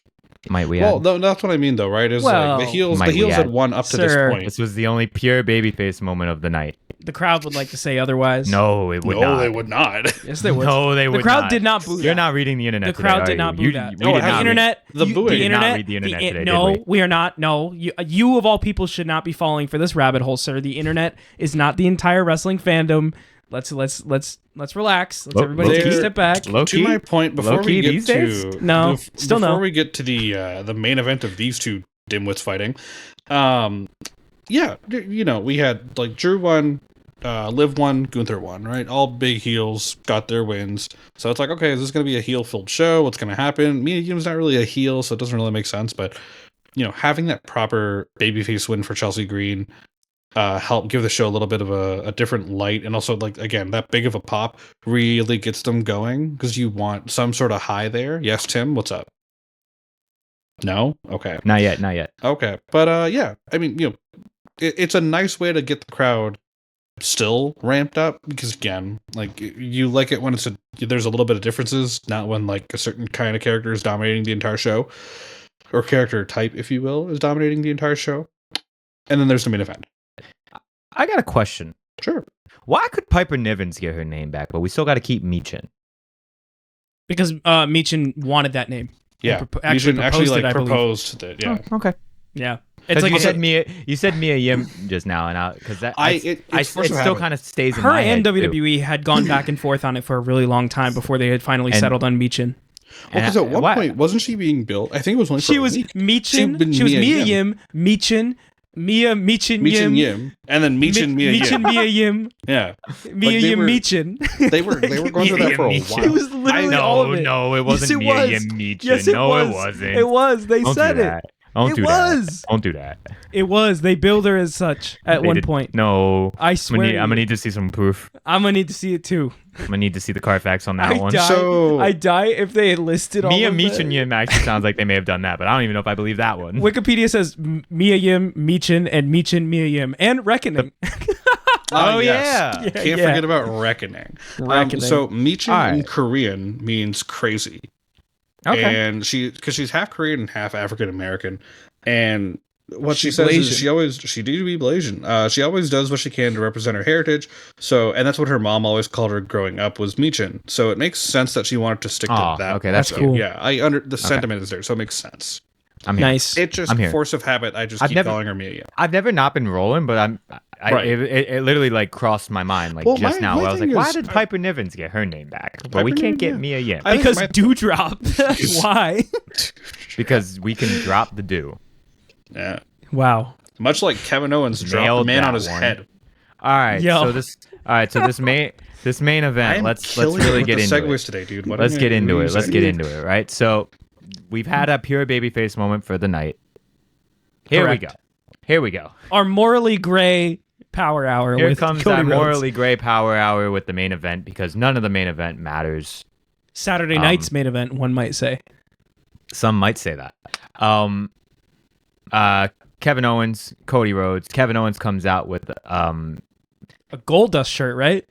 Might we Well, add? no, that's what I mean, though, right? Is Well, like the heels might we had add? won up to Sir. this point. This was the only pure babyface moment of the night. The crowd would like to say otherwise. No, it would No, not. they would not. Yes, they would. No, they would The crowd not. did not boo You're that. not reading the internet. The crowd today, did are not you? boo that. We No, did the not read- internet. The you- booing. The We did not internet. read the internet today, no, did we are not. No, you of all people should not be falling for this rabbit hole, sir. The internet is not the entire wrestling fandom. Let's relax. Let's everybody take a step back. Low To key? my point, before Low-key we get these days? to No, still before no. we get to the main event of these two dimwits fighting, we had like Drew won, Liv won, Gunther won, right? All big heels got their wins. So it's like, okay, is this going to be a heel-filled show? What's going to happen? Mia Yim's not really a heel, so it doesn't really make sense. But having that proper babyface win for Chelsea Green help give the show a little bit of a different light, and also like again that big of a pop really gets them going because you want some sort of high there. Yes, Tim, what's up? No, okay, Not yet. okay, but I mean, it's a nice way to get the crowd still ramped up because again, like you like it when there's a little bit of differences, not when like a certain kind of character is dominating the entire show, or character type, if you will, is dominating the entire show. And then there's the main event. I got a question. Sure. Why could Piper Nivens get her name back, but we still got to keep Meechin? Because Meechin wanted that name. Yeah, Actually proposed it, I believe. believe. Proposed it. Yeah. Oh, okay. Yeah. It's like also- you said Mia Yim just now, and because that It it still kind of stays in her my and head, too. WWE had gone back and forth on it for a really long time before they had finally settled on Meechin. Well, because at one point, wasn't she being built? I think it was only for She a was week. Meechin. She was Mia Yim, Meechin, Meechin Meechin Yim, Yim, and then Meechin Mia Yim. Meechin Mia Yim, Yeah, Mia they Yim were- Meechin. they were going through that for a Meechin. while. It was literally all of it. No, it wasn't Yes, it Mia was. Yim Meechin. Yes, it no, was. it wasn't. It was. They Don't said do it. that. Don't It do was. that. Don't do that. It was. They billed her as such at They one did- point. No. I swear. I'm gonna need to see some proof. I'm gonna need to see it too. I'm gonna need to see the Carfax on that one. I die if they had listed all Mia of Meechin that. Yim actually sounds like they may have done that, but I don't even know if I believe that one. Wikipedia says Mia Yim, Meechin, and Meechin Mia Yim, and Reckoning. Oh, yes. yeah. Can't forget about Reckoning. Reckoning. So Meechin All in right. Korean means crazy. Okay. And because she's half Korean and half African American, and what she She's says is Blasian. she do be Blasian. She always does what she can to represent her heritage. So, and that's what her mom always called her growing up was Meechin. So it makes sense that she wanted to stick Aw, to that. okay, that's cool. Yeah, the sentiment is there, so it makes sense. I'm here. Nice. It just I'm here. force of habit. I just I've keep never- calling her Mia. I've never not been rolling, but Right. it literally like crossed my mind like Well, just my now. Where I was thing like, why is- did Piper Nivens get her name back, but Piper we can't Niven, get yeah. Mia Yim I think Because my- Dewdrop. Why? because we can drop the do. Yeah. Wow. Much like Kevin Owens dropped the Nailed man that on his one. head. All right, Yo. so this main event. I'm Let's killing it really with get the into segues it. today, dude. What Let's am I get into it. losing? Let's get into it. Right. So we've had a pure babyface moment for the night. Here Correct. we go. Here we go. Our morally gray power hour. Here with comes Cody that Rhodes. morally gray power hour with the main event because none of the main event matters. Saturday night's main event, one might say. Some might say that. Kevin Owens, Cody Rhodes. Kevin Owens comes out with A Gold Dust shirt, right?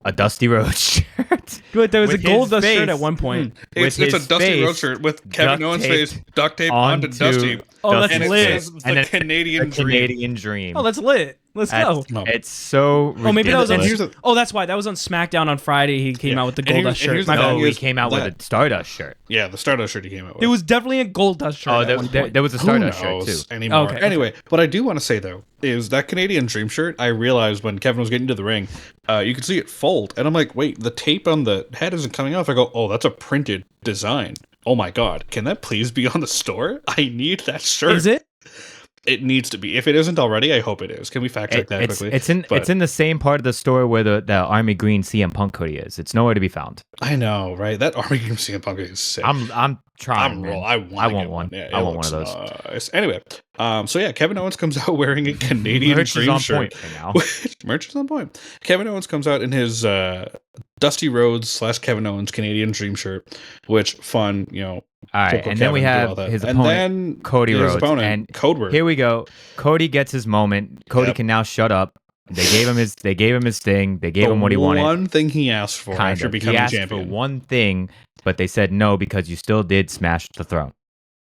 a Dusty Rhodes shirt. Good. There was With a Gold his Dust shirt face. at one point. It's With a his Dusty face Rhodes shirt with Kevin duct Owens' taped face duct tape onto Dusty. Oh, that's And it lit. says And the then Canadian The Dream. Canadian Dream. Oh, that's lit. Let's go. No. It's so ridiculous. Oh, maybe that was on. And here's the- Oh, that's why that was on SmackDown on Friday. He came Yeah. out with the And Gold here's- Dust and shirt. here's My the bad. thing No, he is came out with a that- Stardust shirt. Yeah, the Stardust shirt he came out with. There was definitely a Gold Dust shirt. Oh, at one point. there was a Who Stardust shirt knows too. anymore. Okay. Anyway, what I do want to say though is that Canadian Dream shirt. I realized when Kevin was getting to the ring, you could see it fold, and I'm like, wait, the tape on the head isn't coming off. I go, oh, that's a printed design. Oh my god, can that please be on the store? I need that shirt. Is it? It needs to be. If it isn't already, I hope it is. Can we fact check that quickly? It's in the same part of the store where the army green CM Punk hoodie is. It's nowhere to be found. I know, right? That Army Game CM Punk is sick. I'm trying. I want one. Yeah, I want one of those. Nice. Anyway, so yeah, Kevin Owens comes out wearing a Canadian Merch is Dream on shirt. point right now. Merch is on point. Kevin Owens comes out in his Dusty Rhodes / Kevin Owens Canadian Dream shirt, which fun, All right, and then we have his and opponent, then Cody his Rhodes, opponent, and Codeword. here we go. Cody gets his moment. Cody can now shut up. They gave him his thing. They gave him what he wanted. One thing he asked for after becoming champion. He asked for one thing, but they said no because you still did smash the throne.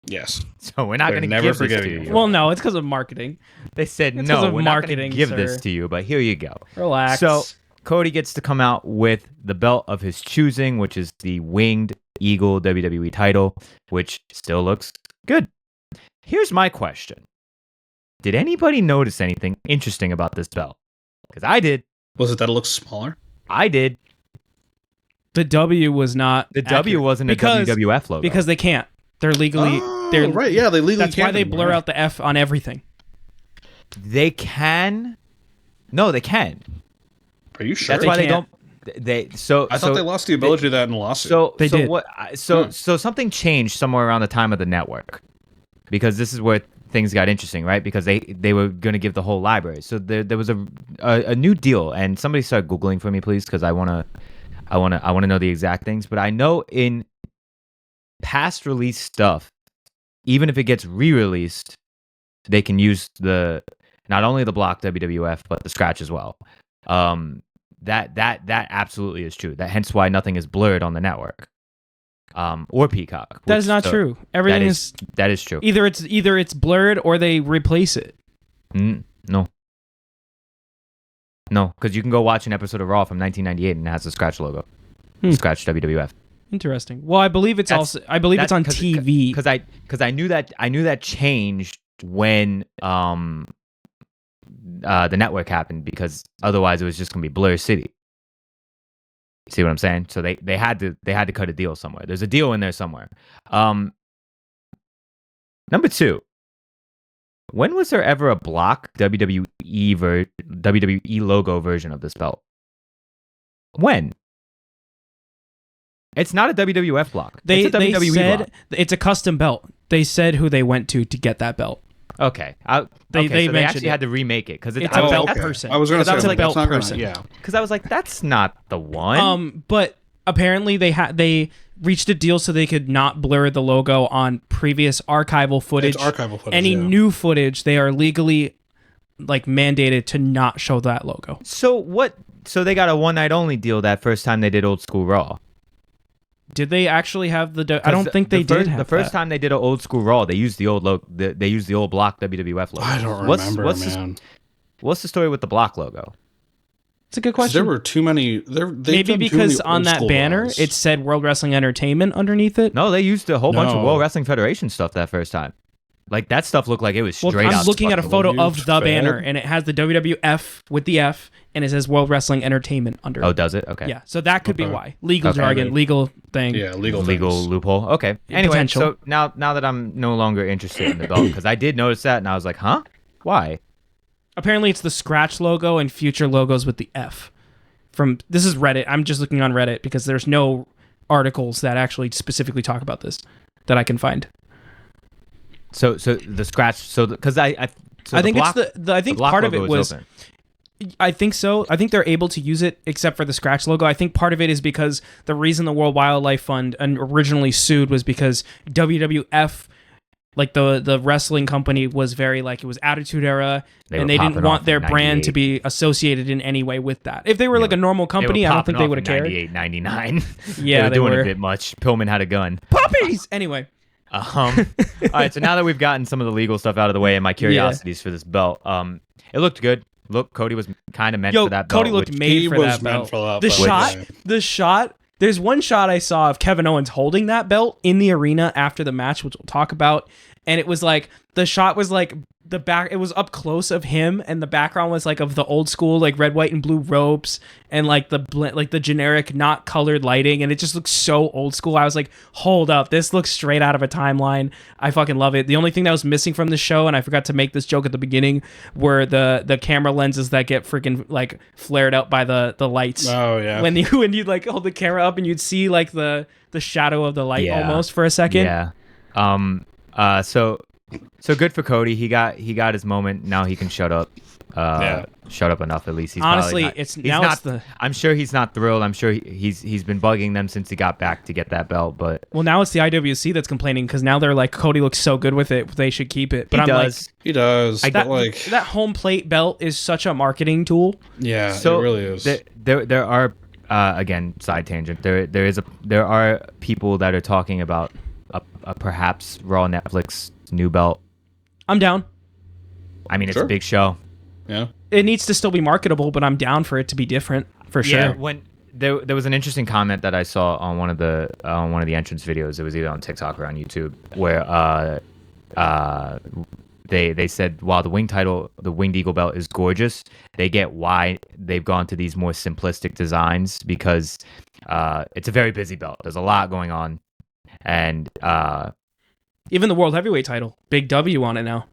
Yes. So we're not going to give this to you. Well, no, it's because of marketing. They said no, we're not going to give this to you, but here you go. Relax. So Cody gets to come out with the belt of his choosing, which is the Winged Eagle WWE title, which still looks good. Here's my question. Did anybody notice anything interesting about this belt? Because I did. Was it that it looks smaller? I did. The W was not. The W wasn't a WWF logo. Because they can't. They're legally. They're right. Yeah, they legally That's can't. why they blur out the F on everything. They can. No, they can. Are you sure? That's why they don't. I thought they lost the ability to do that in the lawsuit. So they did. So something changed somewhere around the time of the network, because this is where things got interesting, right? Because they were going to give the whole library. So there was a new deal, and somebody start Googling for me, please, because I want to know the exact things. But I know in past release stuff, even if it gets re-released, they can use not only the block WWF but the scratch as well. That absolutely is true. Hence why nothing is blurred on the network. Or Peacock. That is not true. Everything that is true. Either it's blurred or they replace it. No, because you can go watch an episode of Raw from 1998 and it has the scratch logo. Scratch WWF. Interesting. Well, I believe it's it's on TV. Because I knew that changed when the network happened, because otherwise it was just gonna be Blur City. See what I'm saying? So they had to cut a deal somewhere. There's a deal in there somewhere. Number 2. When was there ever a block WWE logo version of this belt? When? It's not a WWF block. It's a WWE said block. It's a custom belt. They said who they went to get that belt. Okay. They actually had to remake it because it's a belt person. I was going to say it's a belt person. Because I was like, that's not the one. But apparently they reached a deal so they could not blur the logo on previous archival footage. It's archival footage. Any new footage, they are legally mandated to not show that logo. So what? So they got a one night only deal that first time they did Old School Raw. Did they actually have I don't think they did. The first time they did an Old School Raw, they used the old logo. They used the old block WWF logo. I don't remember, man. What's the story with the block logo? It's a good question. There were too many. Maybe because on that banner it said World Wrestling Entertainment underneath it. No, they used a whole bunch of World Wrestling Federation stuff that first time. Like that stuff looked like it was straight out. I'm looking at a photo of the banner, and it has the WWF with the F, and it says World Wrestling Entertainment under it. Oh, does it? Okay. Yeah, so that could be why. Legal jargon, legal thing. Yeah, legal loophole. Okay. Anyway, Potential. So now that I'm no longer interested in the belt, because I did notice that, and I was like, huh? Why? Apparently, it's the scratch logo and future logos with the F. This is Reddit. I'm just looking on Reddit because there's no articles that actually specifically talk about this that I can find. So the scratch. Because I think block, it's I think part of it was. Open. I think so. I think they're able to use it except for the scratch logo. I think part of it is because the reason the World Wildlife Fund originally sued was because WWF, the wrestling company, was very it was Attitude Era, and they didn't want their brand to be associated in any way with that. If they were a normal company, I don't think they would have cared. 98, 99. Yeah, they were doing a bit much. Pillman had a gun. Puppies! Anyway. All right, so now that we've gotten some of the legal stuff out of the way and my curiosities for this belt, it looked good. Look, Cody was kind of meant for that belt. Cody looked made for that belt. The shot, there's one shot I saw of Kevin Owens holding that belt in the arena after the match, which we'll talk about, and it was like the shot was like the back. It was up close of him, and the background was like of the old school like red, white, and blue ropes, and like the generic not colored lighting, and it just looks so old school. I was like, hold up, this looks straight out of a timeline. I fucking love it. The only thing that was missing from the show, and I forgot to make this joke at the beginning, were the camera lenses that get freaking like flared out by the lights. Oh yeah. When you like hold the camera up and you'd see like the shadow of the light almost for a second. Yeah. So good for Cody. He got his moment. Now he can shut up. Shut up enough at least. He's honestly, not, I'm sure he's not thrilled. I'm sure he's been bugging them since he got back to get that belt. But now it's the IWC that's complaining because now they're like, Cody looks so good with it, they should keep it. But he does. That home plate belt is such a marketing tool. Yeah, so it really is. There are again, side tangent. There are people that are talking about a perhaps Raw Netflix new belt. I'm down. I mean, it's a big show. Yeah. It needs to still be marketable, but I'm down for it to be different for sure. Yeah, when there was an interesting comment that I saw on one of the entrance videos. It was either on TikTok or on YouTube, where they said while the Winged Eagle belt is gorgeous, they get why they've gone to these more simplistic designs because it's a very busy belt. There's a lot going on, and even the World Heavyweight title, big W on it now.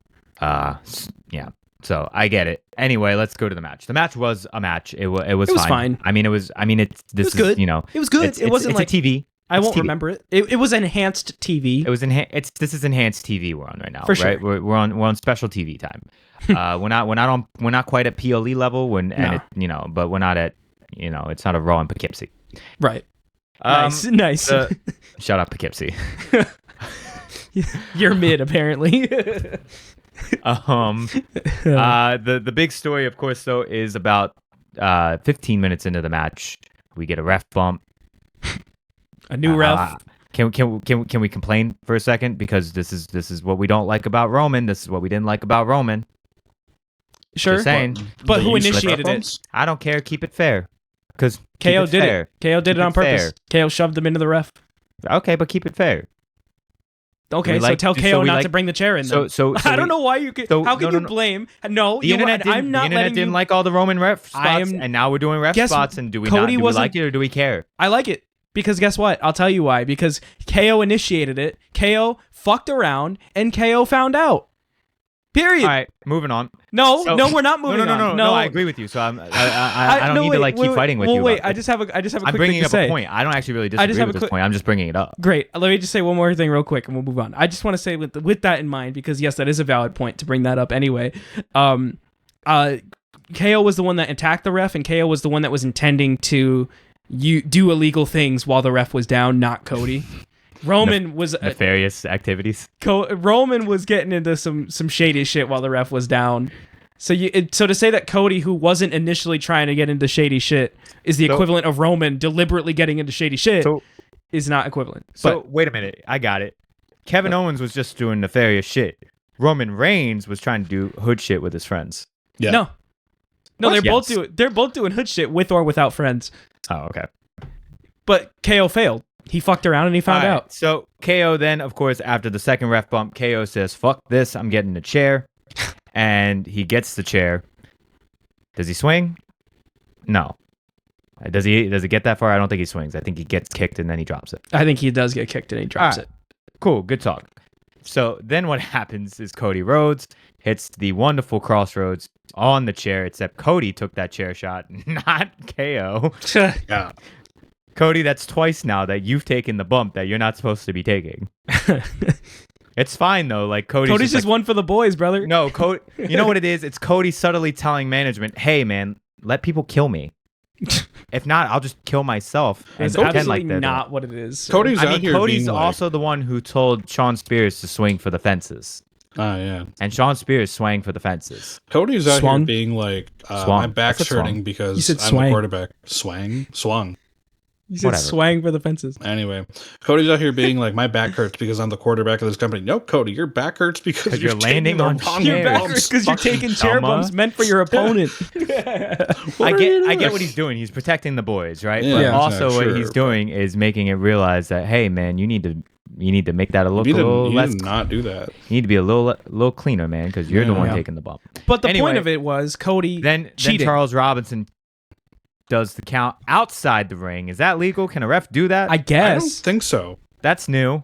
Yeah. So I get it. Anyway, let's go to the match. The match was a match. It was fine. I mean, it was good. You know, it was good. It wasn't like a TV. I won't remember it. It was enhanced TV. It was this is enhanced TV we're on right now. For sure. Right? We're on special TV time. We're not quite at PLE level but we're not at it's not a Raw in Poughkeepsie. Right. Nice. Shout out Poughkeepsie. You're mid apparently. The big story, of course, though, is about 15 minutes into the match, we get a ref bump. A new ref. Can we complain for a second because this is what we don't like about Roman. This is what we didn't like about Roman. Sure. Just saying. But who initiated it? I don't care. Keep it fair. Because KO did it. KO did it on purpose. KO shoved them into the ref. Okay, but keep it fair. Okay, so tell KO not to bring the chair in. So I don't know why you could. How can you blame? No, the internet didn't like all the Roman ref spots, and now we're doing ref spots. And do we like it or do we care? I like it because guess what? I'll tell you why. Because KO initiated it. KO fucked around, and KO found out. Period. All right, moving on. No, we're not moving on. No, I agree with you. So I don't need to keep fighting with you. Wait, I just have a quick thing to say. I'm bringing up a point. I don't actually really disagree with this point. I'm just bringing it up. Great. Let me just say one more thing real quick, and we'll move on. I just want to say with that in mind, because yes, that is a valid point to bring that up anyway. KO was the one that attacked the ref, and KO was the one that was intending to do illegal things while the ref was down, not Cody. Roman was nefarious activities. Roman was getting into some shady shit while the ref was down. So to say that Cody, who wasn't initially trying to get into shady shit, is the equivalent of Roman deliberately getting into shady shit is not equivalent. So wait a minute, I got it. Kevin Owens was just doing nefarious shit. Roman Reigns was trying to do hood shit with his friends. Yeah. No, they're both doing hood shit with or without friends. Oh, okay. But KO failed. He fucked around and he found out. So KO then, of course, after the second ref bump, KO says, "Fuck this, I'm getting a chair." And he gets the chair. Does he swing? No. Does he get that far? I don't think he swings. I think he gets kicked and then he drops it. I think he does get kicked and he drops it. Cool, good talk. So then what happens is Cody Rhodes hits the wonderful crossroads on the chair, except Cody took that chair shot, not KO. Yeah. Cody, that's twice now that you've taken the bump that you're not supposed to be taking. It's fine though. Like Cody's just one for the boys, brother. No, Cody. You know what it is? It's Cody subtly telling management, "Hey, man, let people kill me. If not, I'll just kill myself." It's absolutely not what it is. Cody's also the one who told Sean Spears to swing for the fences. Oh yeah. And Sean Spears swang for the fences. Cody's out here being like, my back's hurting because I'm the quarterback. Swung. You said swang for the fences. Anyway, Cody's out here being like, my back hurts because I'm the quarterback of this company. No, Cody, your back hurts because you're landing on wrong. Your back hurts because you're taking chair bumps meant for your opponent. I get what he's doing. He's protecting the boys, right? Yeah, but also what he's doing is making it realize that, hey, man, you need to make that a You little less. need to not do that. You need to be a little cleaner, man, because you're the one taking the bump. But the Anyway, point of it was Cody then cheated. Charles Robinson does the count outside the ring. Is that legal? Can a ref do that? I I guess. don't think so. That's new.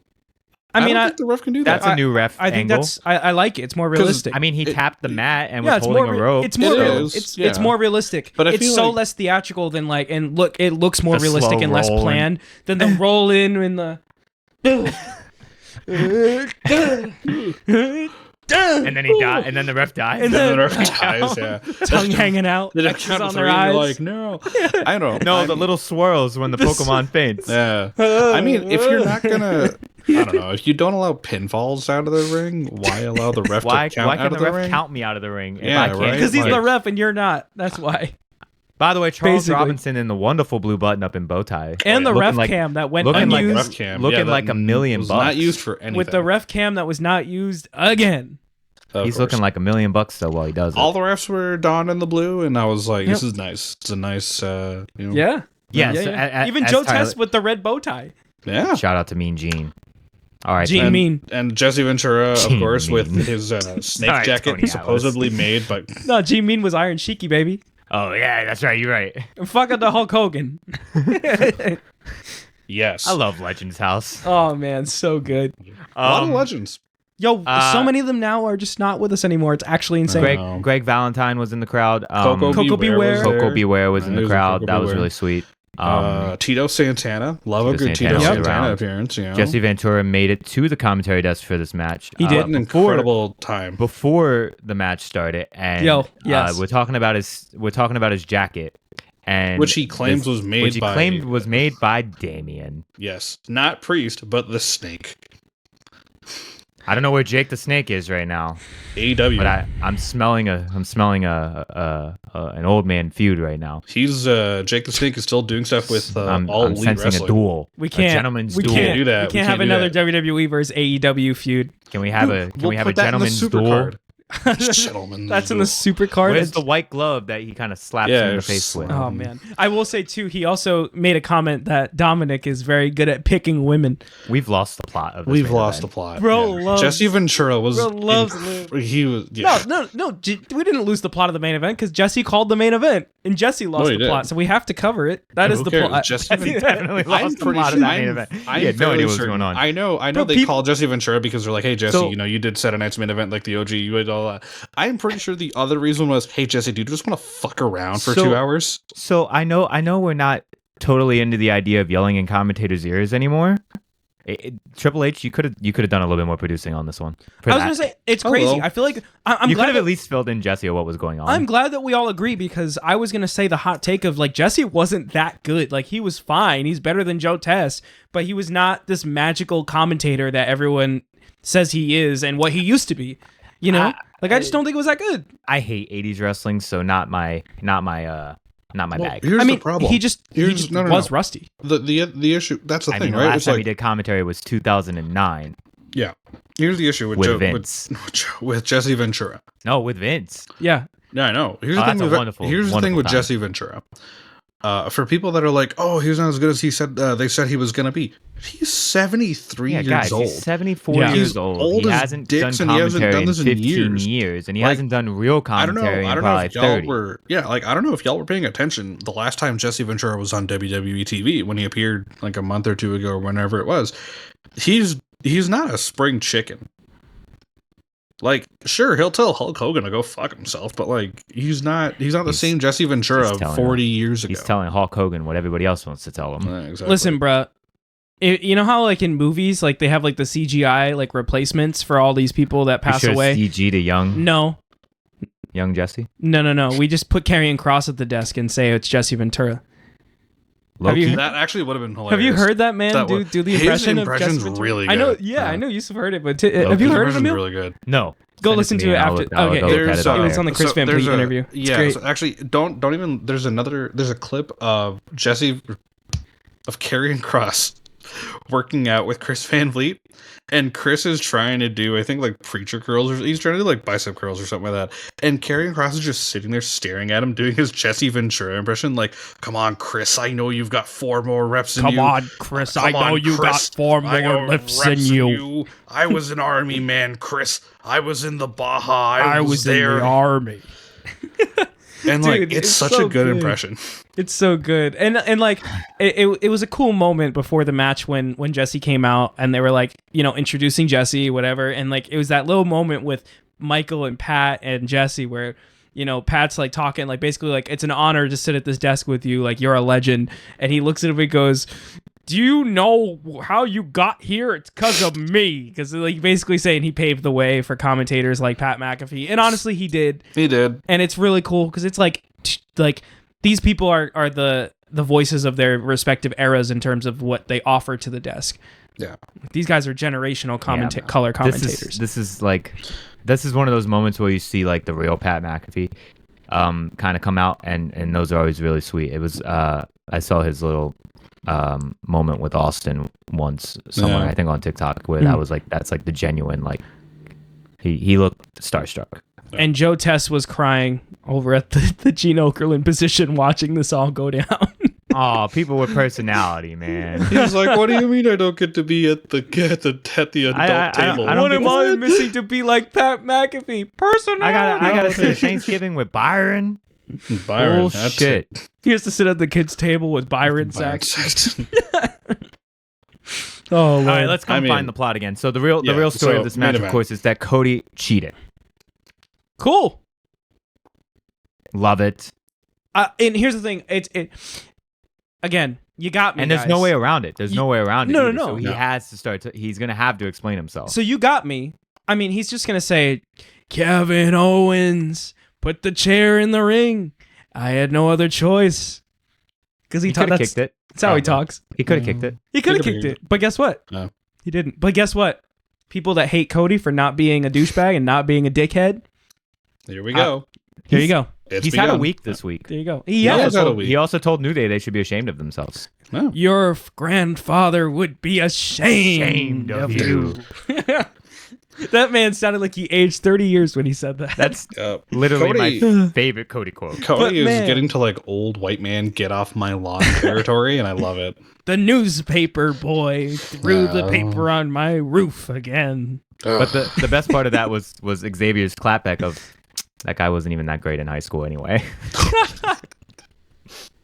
I don't think the ref can do that. That's a new ref I think angle. I like it. It's more realistic. I mean, he tapped the mat and yeah, was holding a rope. It's more. It It's is, more realistic. But I it's feel so like- less theatrical than like, and look, it looks more The realistic slow and less rolling. planned than the roll in the. And then he died, and then the ref died. And then then- the ref dies, yeah. tongue hanging out, They X's count to on three their and eyes. you're like, no. I don't know. No, the little swirls when the Pokemon faints. Yeah. I mean, if you're not gonna, I don't know, if you don't allow pinfalls out of the ring, why allow the ref Why to count can out the of the ref ring? count me out of the ring? If Yeah, I can't? right? Because he's Like- the ref and you're not. That's why. By the way, Charles Basically. Robinson in the wonderful blue button-up and bow tie. And the Looking ref like- cam that went looking like unused. ref cam. looking Yeah, that like $1 million was bucks. not used for anything. With the ref cam that was not used again. Of He's course. looking like $1 million though while he does it. All the refs were donned in the blue, and I was like, this Yep. is nice. It's a nice, you know. Yeah. Yeah, Yeah, so yeah. Even as Joe Tyler- Test with the red bow tie. Yeah. Shout out to Mean Gene. All right, Gene then. Mean. And Jesse Ventura, of Gene course, with Mean. his snake Sorry, jacket Tony Atlas. supposedly made by. No, Gene Mean was Iron Sheiky, baby. Oh yeah, that's right. You're right. Fuck up the Hulk Hogan. Yes. I love Legends House. Oh man, so good. A lot of legends. Yo, so many of them now are just not with us anymore. It's actually insane. Greg Valentine was in the crowd. Coco Beware. Coco Beware was in He the was crowd. Coco That was Beware. really sweet. Tito Santana. Love a Tito good Tito Santana was Santana around. appearance. You know? Jesse Ventura made it to the commentary desk for this match. He did. What an incredible time. Before the match started, and yes. we're talking about his jacket, and Which he claims was made which he by- claimed was made by Damien. Yes. Not Priest, but the Snake. I don't know where Jake the Snake is right now, AEW. but I'm smelling an old man feud right now. He's Jake the Snake is still doing stuff with I'm all elite sensing wrestling. a duel. We can't. A gentleman's we duel. can't do that. We We can't have can't do another that. WWE versus AEW feud. Can we have a gentleman's duel? Gentleman's That's in the duel. super card. Where's the white glove that he kind of slaps Yeah, him in the it's face with? Oh man, I will say too. He also made a comment that Dominic is very good at picking women. We've lost the plot of this. We've main lost the event. plot. Bro loves- Jesse Ventura was. Bro loves Liv. He was. Yeah. No. We didn't lose the plot of the main event because Jesse called the main event and Jesse lost No, he the plot, did. so we have to cover it. That is Who the cares? plot. Jesse Definitely lost the plot of the main event. He had no idea what was going on. I know Bro, they people- called Jesse Ventura because they're like, hey Jesse, So- you did Saturday Night's main event like the OG, you did all that. I'm pretty sure the other reason was, hey Jesse, do you just want to fuck around for So- 2 hours? So I know we're not totally into the idea of yelling in commentators' ears anymore. Triple H, you could have done a little bit more producing on this one. For I was that. gonna say it's Oh, crazy. well. I feel like I'm you could glad have that, at least filled in Jesse on what was going on. I'm glad that we all agree because I was gonna say the hot take of like Jesse wasn't that good. Like he was fine. He's better than Joe Test, but he was not this magical commentator that everyone says he is and what he used to be. You know, I just don't think it was that good. I hate 80s wrestling, so not my bag. Here's I mean, the problem. he just No. was rusty. The issue. That's the I thing, mean, the right? last It's time like, he did commentary was 2009 yeah. Here's the issue with with Joe, Vince. with Jesse Ventura. No, with Vince. Yeah. Yeah, I know. Here's Oh, the that's thing. a wonderful- Here's the thing wonderful with time. Jesse Ventura. For people that are like, oh, he's not as good as he said. They said he was gonna be. He's 73 Yeah, years guys, old. he's 74 Yeah. years He's old. old He as hasn't dicks done and he hasn't commentary done this in 15 years. and he Like, hasn't done real I don't know. commentary I in don't know probably if y'all 30. were. Yeah, like I don't know if y'all were paying attention the last time Jesse Ventura was on WWE TV when he appeared like a month or two ago or whenever it was. He's not a spring chicken. Like, sure, he'll tell Hulk Hogan to go fuck himself, but like he's not the same Jesse Ventura of telling 40 years ago. He's telling Hulk Hogan what everybody else wants to tell him. Yeah, exactly. Listen, bruh. You know how like in movies, like they have like the CGI like replacements for all these people that pass You sure away. CG to young Jesse. No. We just put Karrion Kross at the desk and say it's Jesse Ventura. Have you- Loki? That actually would have been hilarious. Have you heard that man That do would- the his impression of impression's Jesse Ventura? really I know. good. Yeah, Yeah. I know you've heard it, but His have you heard of impression's him? really good. No. Go Send it listen me to it and I'll after. look- I'll Okay, go look at There's, it on it was air. on the Chris Van there's Vliet interview. It's Yeah, great. so actually, don't even. There's a clip of Jesse of Karrion Kross working out with Chris Van Vliet, and Chris is trying to do, I think, like preacher curls, or he's trying to do like bicep curls or something like that. And Karrion Kross is just sitting there staring at him, doing his Jesse Ventura impression, like, "Come on, Chris, I know you've got 4 more reps in you. Come on, Chris, I know you got 4 more lifts in you. I was an army man, Chris. I was in the Baja. I was there in the army." And Dude, like, it's such so a good good. impression. It's so good. And like it was a cool moment before the match when Jesse came out and they were like, you know, introducing Jesse, whatever. And like it was that little moment with Michael and Pat and Jesse where, you know, Pat's like talking, like basically like, it's an honor to sit at this desk with you, like you're a legend. And he looks at him and goes, "Do you know how you got here? It's because of me." Because like basically saying he paved the way for commentators like Pat McAfee. And honestly, he did. He did. And it's really cool because it's like these people are the voices of their respective eras in terms of what they offer to the desk. Yeah. These guys are generational color commentators. This is one of those moments where you see like the real Pat McAfee kind of come out, and those are always really sweet. It was I saw his little moment with Austin once somewhere, I think on TikTok, where that was like, that's like the genuine, like he looked starstruck. And Joe Tess was crying over at the Gene Okerlund position watching this all go down. Oh, people with personality, man. He was like, "What do you mean I don't get to be at the adult table? What am I missing to be like Pat McAfee? Personality. I gotta say Thanksgiving with Byron. Bullshit. He has to sit at the kids' table with Byron Sachs. Oh, Lord. All right, let's find the plot again. So the real story of this match, of course, is that Cody cheated. Cool. Love it. And here's the thing. Again, you got me, and there's guys. no way around it. There's no way around it. No. So he has to start. He's gonna have to explain himself. So you got me. I mean, he's just gonna say, "Kevin Owens, put the chair in the ring. I had no other choice." Because he could have kicked it. That's how he talks. He could have kicked it. He could have kicked it. But guess what? No. He didn't. But guess what? People that hate Cody for not being a douchebag and not being a dickhead. Here we go. Here you go. He's had a week this week. There you go. He also told New Day they should be ashamed of themselves. No. Your grandfather would be ashamed of you. That man sounded like he aged 30 years when he said that. That's literally my favorite Cody quote. Cody is getting to like old white man get off my lawn territory, and I love it. The newspaper boy threw the paper on my roof again. But the best part of that was Xavier's clapback of, "That guy wasn't even that great in high school anyway."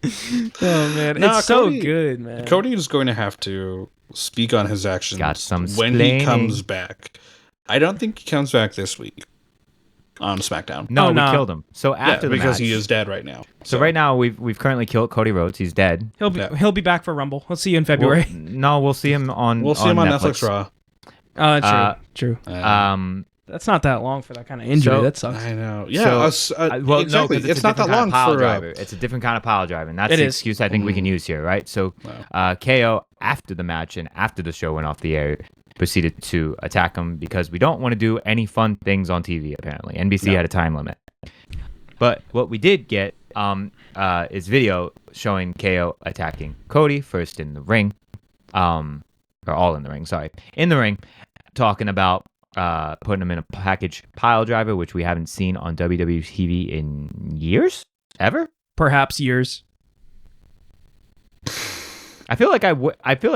Oh man, it's so good, man. Cody is going to have to speak on his actions when he comes back. I don't think he comes back this week on SmackDown. No, we killed him. So after the because match, he is dead right now. So right now we've currently killed Cody Rhodes. He's dead. He'll be back for Rumble. We'll see you in February. We'll see him on. We'll see him on Netflix Raw. True. That's not that long for that kind of injury. That sucks. I know. Yeah. Exactly. No, it's not that long pile for driver. It's a different kind of pile driver, and that's the excuse I think we can use here, right? So, KO after the match and after the show went off the air proceeded to attack him because we don't want to do any fun things on TV. Apparently, NBC had a time limit. But what we did get is video showing KO attacking Cody first in the ring, or all in the ring. Sorry, in the ring, talking about putting him in a package pile driver, which we haven't seen on WWE TV in years, ever. Perhaps years. I feel like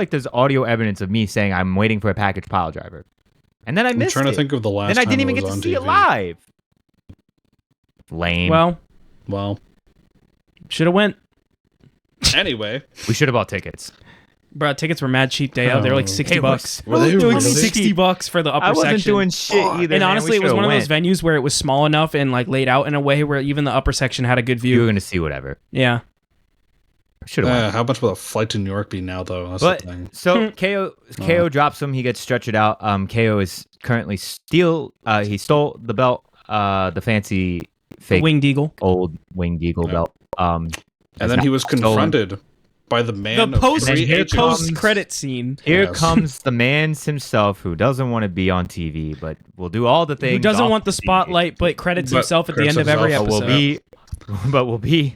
there's audio evidence of me saying I'm waiting for a package pile driver, and then I missed it. I'm trying to think of the last. Then I didn't even it get was to on see TV. it live. Lame. Well. Should have went. Anyway, we should have bought tickets. Bro, tickets were mad cheap day out. They were like $60. Were they like really? $60 for the upper section. I wasn't doing shit either. And honestly, it was one of those venues where it was small enough and like laid out in a way where even the upper section had a good view. You were gonna see whatever. Yeah. Should have. How much will a flight to New York be now, though? That's the thing. So KO drops him. He gets stretched out. KO is currently he stole the belt, the fancy fake Winged Eagle, old Winged Eagle belt. And then he was confronted by the man. The post credit scene. Here comes the man himself who doesn't want to be on TV, but will do all the things. Who doesn't want the spotlight, but credits himself at the end of every episode. Will be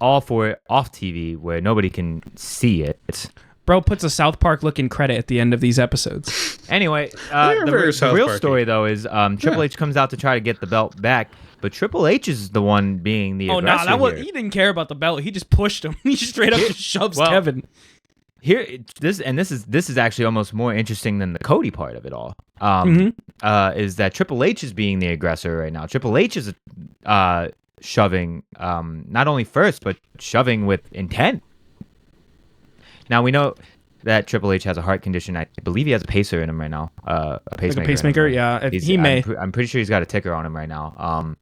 all for it off TV where nobody can see it. Bro puts a South Park looking credit at the end of these episodes. Anyway, They're very the South real Parky. story though is Triple H comes out to try to get the belt back, but Triple H is the one being the aggressor here. He didn't care about the belt. He just pushed him. He straight up just shoves Kevin. Here, this is actually almost more interesting than the Cody part of it all. Is that Triple H is being the aggressor right now? Triple H is shoving, not only first but shoving with intent. Now we know that Triple H has a heart condition. I believe he has a pacer in him right now. A pacemaker. Like a pacemaker, yeah. He may. I'm pretty sure he's got a ticker on him right now.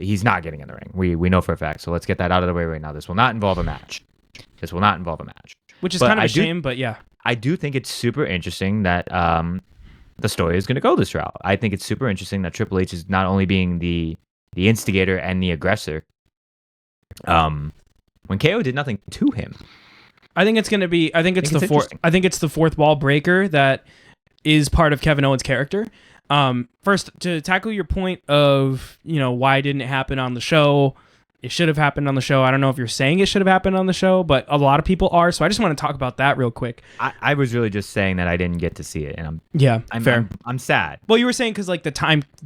He's not getting in the ring. We know for a fact. So let's get that out of the way right now. This will not involve a match. Which is kind of a shame, but yeah. I do think it's super interesting that the story is going to go this route. I think it's super interesting that Triple H is not only being the instigator and the aggressor. When KO did nothing to him. I think it's going to be. I think it's the fourth wall breaker that is part of Kevin Owens' character. First, to tackle your point of why didn't it happen on the show? It should have happened on the show. I don't know if you're saying it should have happened on the show, but a lot of people are. So I just want to talk about that real quick. I was really just saying that I didn't get to see it, and fair. I'm sad. Well, you were saying because like the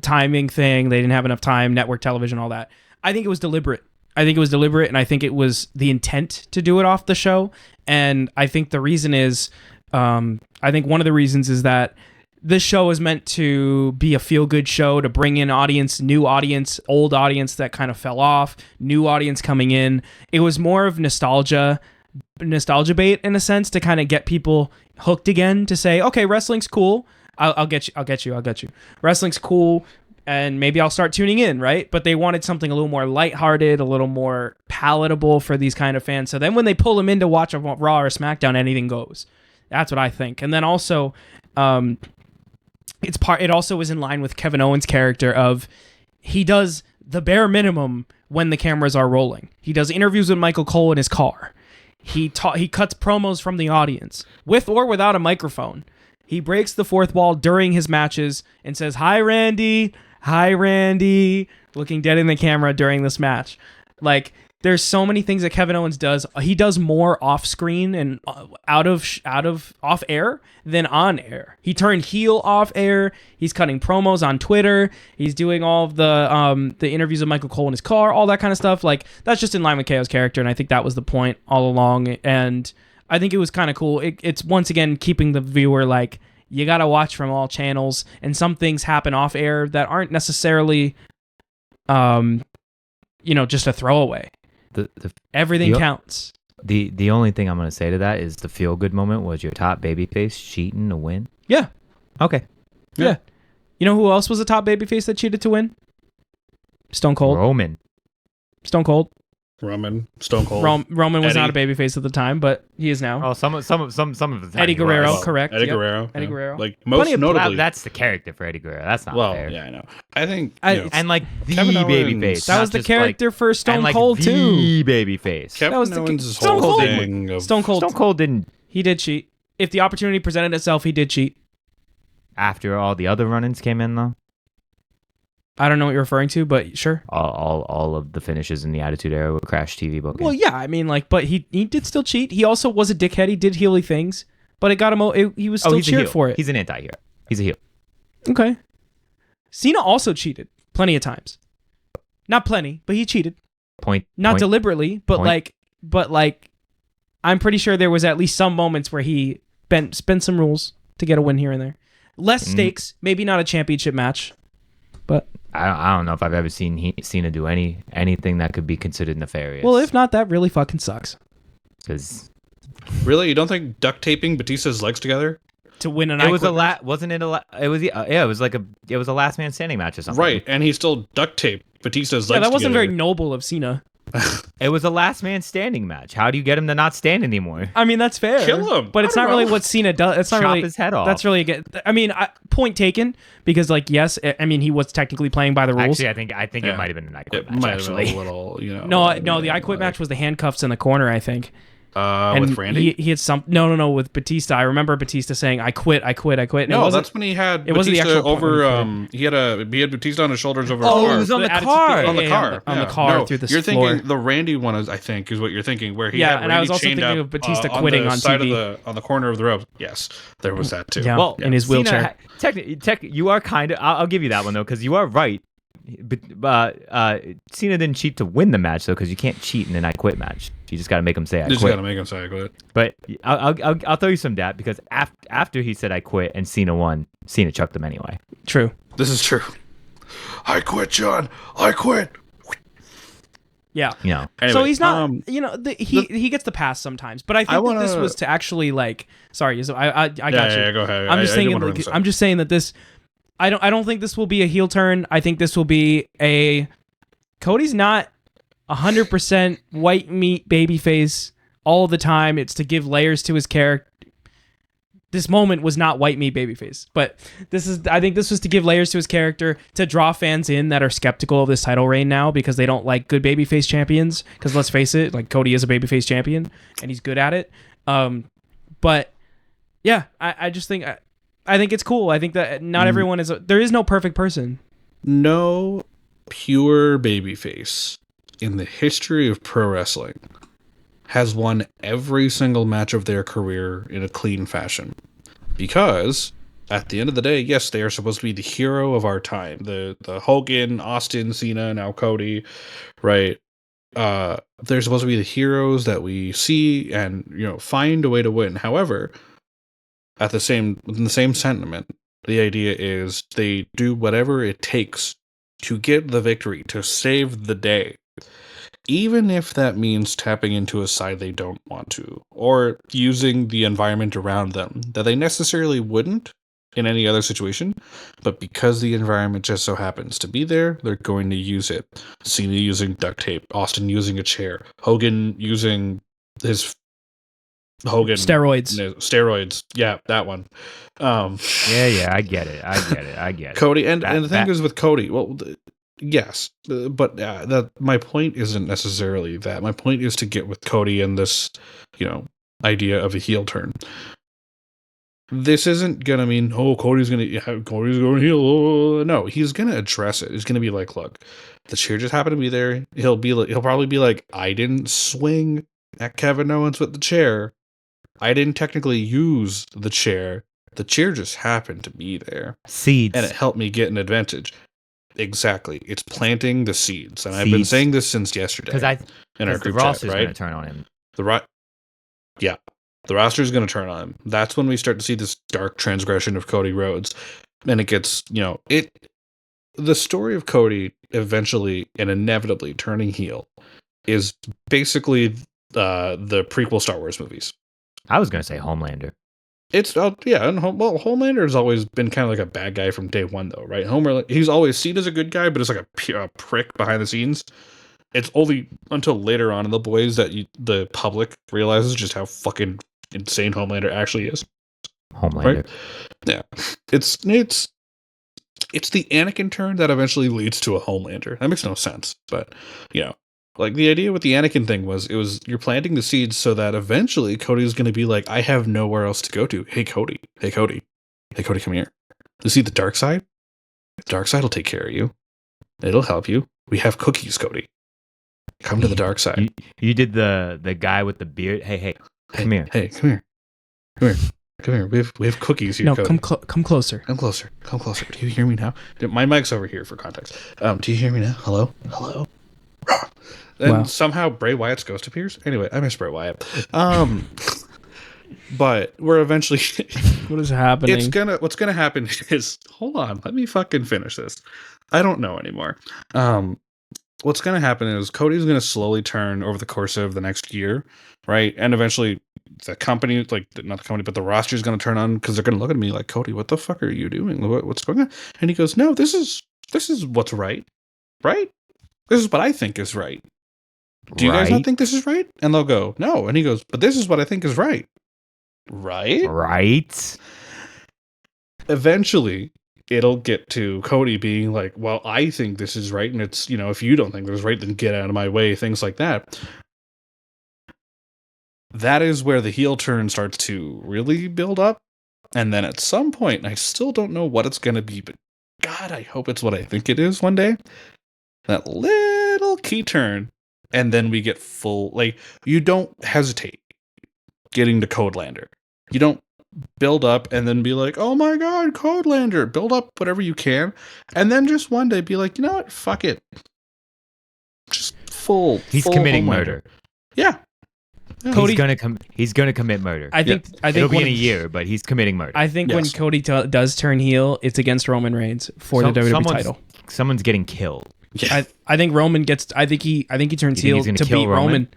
timing thing, they didn't have enough time, network television, all that. I think it was deliberate. And I think it was the intent to do it off the show. And I think the reason is, I think one of the reasons is that this show is meant to be a feel-good show to bring in audience, new audience, old audience that kind of fell off, new audience coming in. It was more of nostalgia bait in a sense to kind of get people hooked again to say, okay, wrestling's cool. I'll get you. Wrestling's cool. And maybe I'll start tuning in, right? But they wanted something a little more lighthearted, a little more palatable for these kind of fans. So then when they pull them in to watch a Raw or SmackDown, anything goes. That's what I think. And then also, it also is in line with Kevin Owens' character of he does the bare minimum when the cameras are rolling. He does interviews with Michael Cole in his car. He cuts promos from the audience with or without a microphone. He breaks the fourth wall during his matches and says, "Hi, Randy. Hi, Randy," looking dead in the camera during this match. Like, there's so many things that Kevin Owens does. He does more off screen and off air than on air. He turned heel off air. He's cutting promos on Twitter. He's doing all of the interviews with Michael Cole in his car, all that kind of stuff. Like, that's just in line with KO's character, and I think that was the point all along. And I think it was kind of cool. It's once again keeping the viewer like, you got to watch from all channels, and some things happen off air that aren't necessarily, just a throwaway. Everything counts. The only thing I'm going to say to that is the feel good moment was your top babyface cheating to win. Yeah. Okay. Yeah. You know who else was a top babyface that cheated to win? Stone Cold. Roman. Stone Cold. Roman, Stone Cold. Roman was Eddie. not a babyface at the time, but he is now. Oh, some of the time. Eddie Guerrero, correct? Eddie Yep. Guerrero. Eddie Guerrero. Like most notably, that's the character for Eddie Guerrero. That's not fair. yeah, I know. I think and like the Kevin Owens- babyface. That was the character for Stone and like Cold the too. babyface. Kevin That was the- Owens' Stone whole Cold. thing of Stone Cold didn't. He did cheat. If the opportunity presented itself, he did cheat. After all the other run-ins came in, though. I don't know what you're referring to, but sure. All of the finishes in the Attitude Era with Crash TV booking. Well, yeah, I mean, like, but he did still cheat. He also was a dickhead. He did heely things, but it got him. He was still he's a cheered heel. for it. He's an anti-hero. He's a heel. Okay. Cena also cheated plenty of times. Not plenty, but he cheated. Not deliberately, but like, I'm pretty sure there was at least some moments where he spent some rules to get a win here and there. Less stakes, maybe not a championship match, but I don't know if I've ever seen Cena do anything that could be considered nefarious. well, if not, that really fucking sucks. Because Really, you don't think duct taping Batista's legs together? To win an it was wasn't it was a last man standing match or something. Right, and he still duct taped Batista's legs. that wasn't together. very noble of Cena. It was a last man standing match. How do you get him to not stand anymore? I mean, that's fair. Kill him. But it's I not don't really know. what Cena does. It's not Chop really his head off. That's really I mean, point taken, because like, yes, I mean, he was technically playing by the rules. Actually, I think it might have been an I Quit It match. might Actually, have been a little, No, the I Quit match was the handcuffs in the corner, I think. With Randy? He had some no with Batista. I remember Batista saying, "I quit." And no, that's when he had Batista over. He had Batista on his shoulders over. Oh, it was on the car. On the car through the You're floor. thinking the Randy one is what you're thinking, where he yeah, had and Randy I was also chained thinking up, of Batista quitting on side TV on the corner of the rope. Yes, there was that too. Yeah, in his wheelchair. You are kind of. I'll give you that one though, because you are right. But Cena didn't cheat to win the match though, because you can't cheat in an I quit match. You just got to make him say I quit. You just got to make him say I quit. But I'll throw you some dat, because after he said I quit and Cena won, Cena chucked him anyway. True. This is true. I quit, John. I quit. Yeah. Anyway, so he's not. He gets the pass sometimes, but I think that this was to actually like. Sorry, I got you. Yeah, go ahead. I'm just saying. I'm just saying that this. I don't think this will be a heel turn. I think this will be a. Cody's not 100% white meat babyface all the time. It's to give layers to his character. This moment was not white meat babyface, but I think this was to give layers to his character, to draw fans in that are skeptical of this title reign now because they don't like good babyface champions. Because let's face it, like Cody is a babyface champion and he's good at it. But yeah, I just think. I think it's cool. I think that not everyone is. There is no perfect person. No pure babyface in the history of pro wrestling has won every single match of their career in a clean fashion. Because at the end of the day, yes, they are supposed to be the hero of our time. The Hogan, Austin, Cena, now Cody, right? They're supposed to be the heroes that we see and find a way to win. However, in the same sentiment, the idea is they do whatever it takes to get the victory, to save the day. Even if that means tapping into a side they don't want to, or using the environment around them that they necessarily wouldn't in any other situation, but because the environment just so happens to be there, they're going to use it. Cena using duct tape, Austin using a chair, Hogan using his steroids. Yeah, that one. Yeah, I get it. Cody, and the thing is with Cody, well, yes, but my point isn't necessarily that. My point is to get with Cody and this, idea of a heel turn. This isn't gonna mean, Cody's going to heel. Oh, no, he's gonna address it. He's gonna be like, look, the chair just happened to be there. He'll probably be like, I didn't swing at Kevin Owens with the chair. I didn't technically use the chair. The chair just happened to be there. Seeds. And it helped me get an advantage. Exactly. It's planting the seeds. And I've been saying this since yesterday. In our group chat, right? The roster's going to turn on him. Yeah. The roster's going to turn on him. That's when we start to see this dark transgression of Cody Rhodes. And it gets, the story of Cody eventually and inevitably turning heel is basically the prequel Star Wars movies. I was going to say Homelander. It's Homelander has always been kind of like a bad guy from day one, though, right? He's always seen as a good guy, but it's like a prick behind the scenes. It's only until later on in The Boys that the public realizes just how fucking insane Homelander actually is. Homelander, right? Yeah, it's the Anakin turn that eventually leads to a Homelander. That makes no sense, but like the idea with the Anakin thing was you're planting the seeds so that eventually Cody's going to be like, I have nowhere else to go to. Hey, Cody, come here. You see the dark side? The dark side will take care of you. It'll help you. We have cookies, Cody. Come to the dark side. You did the guy with the beard. Hey, come here. Hey, come here. We have cookies here. No, Cody. come closer. Come closer. Do you hear me now? My mic's over here for context. Do you hear me now? Hello. And somehow Bray Wyatt's ghost appears. Anyway, I miss Bray Wyatt. But we're eventually. What is happening? What's gonna happen is, hold on, let me fucking finish this. I don't know anymore. What's gonna happen is Cody's gonna slowly turn over the course of the next year, right? And eventually, the company, like not the company, but the roster is gonna turn on because they're gonna look at me like, Cody, what the fuck are you doing? What's going on? And he goes, no, this is what's right? This is what I think is right. Do you guys not think this is right? And they'll go, no. And he goes, but this is what I think is right. Right? Eventually, it'll get to Cody being like, well, I think this is right. And it's, if you don't think this is right, then get out of my way. Things like that. that is where the heel turn starts to really build up. And then at some point, and I still don't know what it's going to be, but God, I hope it's what I think it is one day. That little key turn. And then we get full, like, you don't hesitate getting to Codelander. You don't build up and then be like, oh my God, Codelander. Build up whatever you can. And then just one day be like, you know what? Fuck it. Just full. He's full committing Homelander. murder. Yeah. Cody- He's gonna commit murder. I think It'll be when- in a year, but he's committing murder. I think when Yes. Cody does turn heel, it's against Roman Reigns for the WWE title. Someone's getting killed. Yeah. I think Roman gets. I think he turns You heel think he's to gonna kill beat Roman. Roman?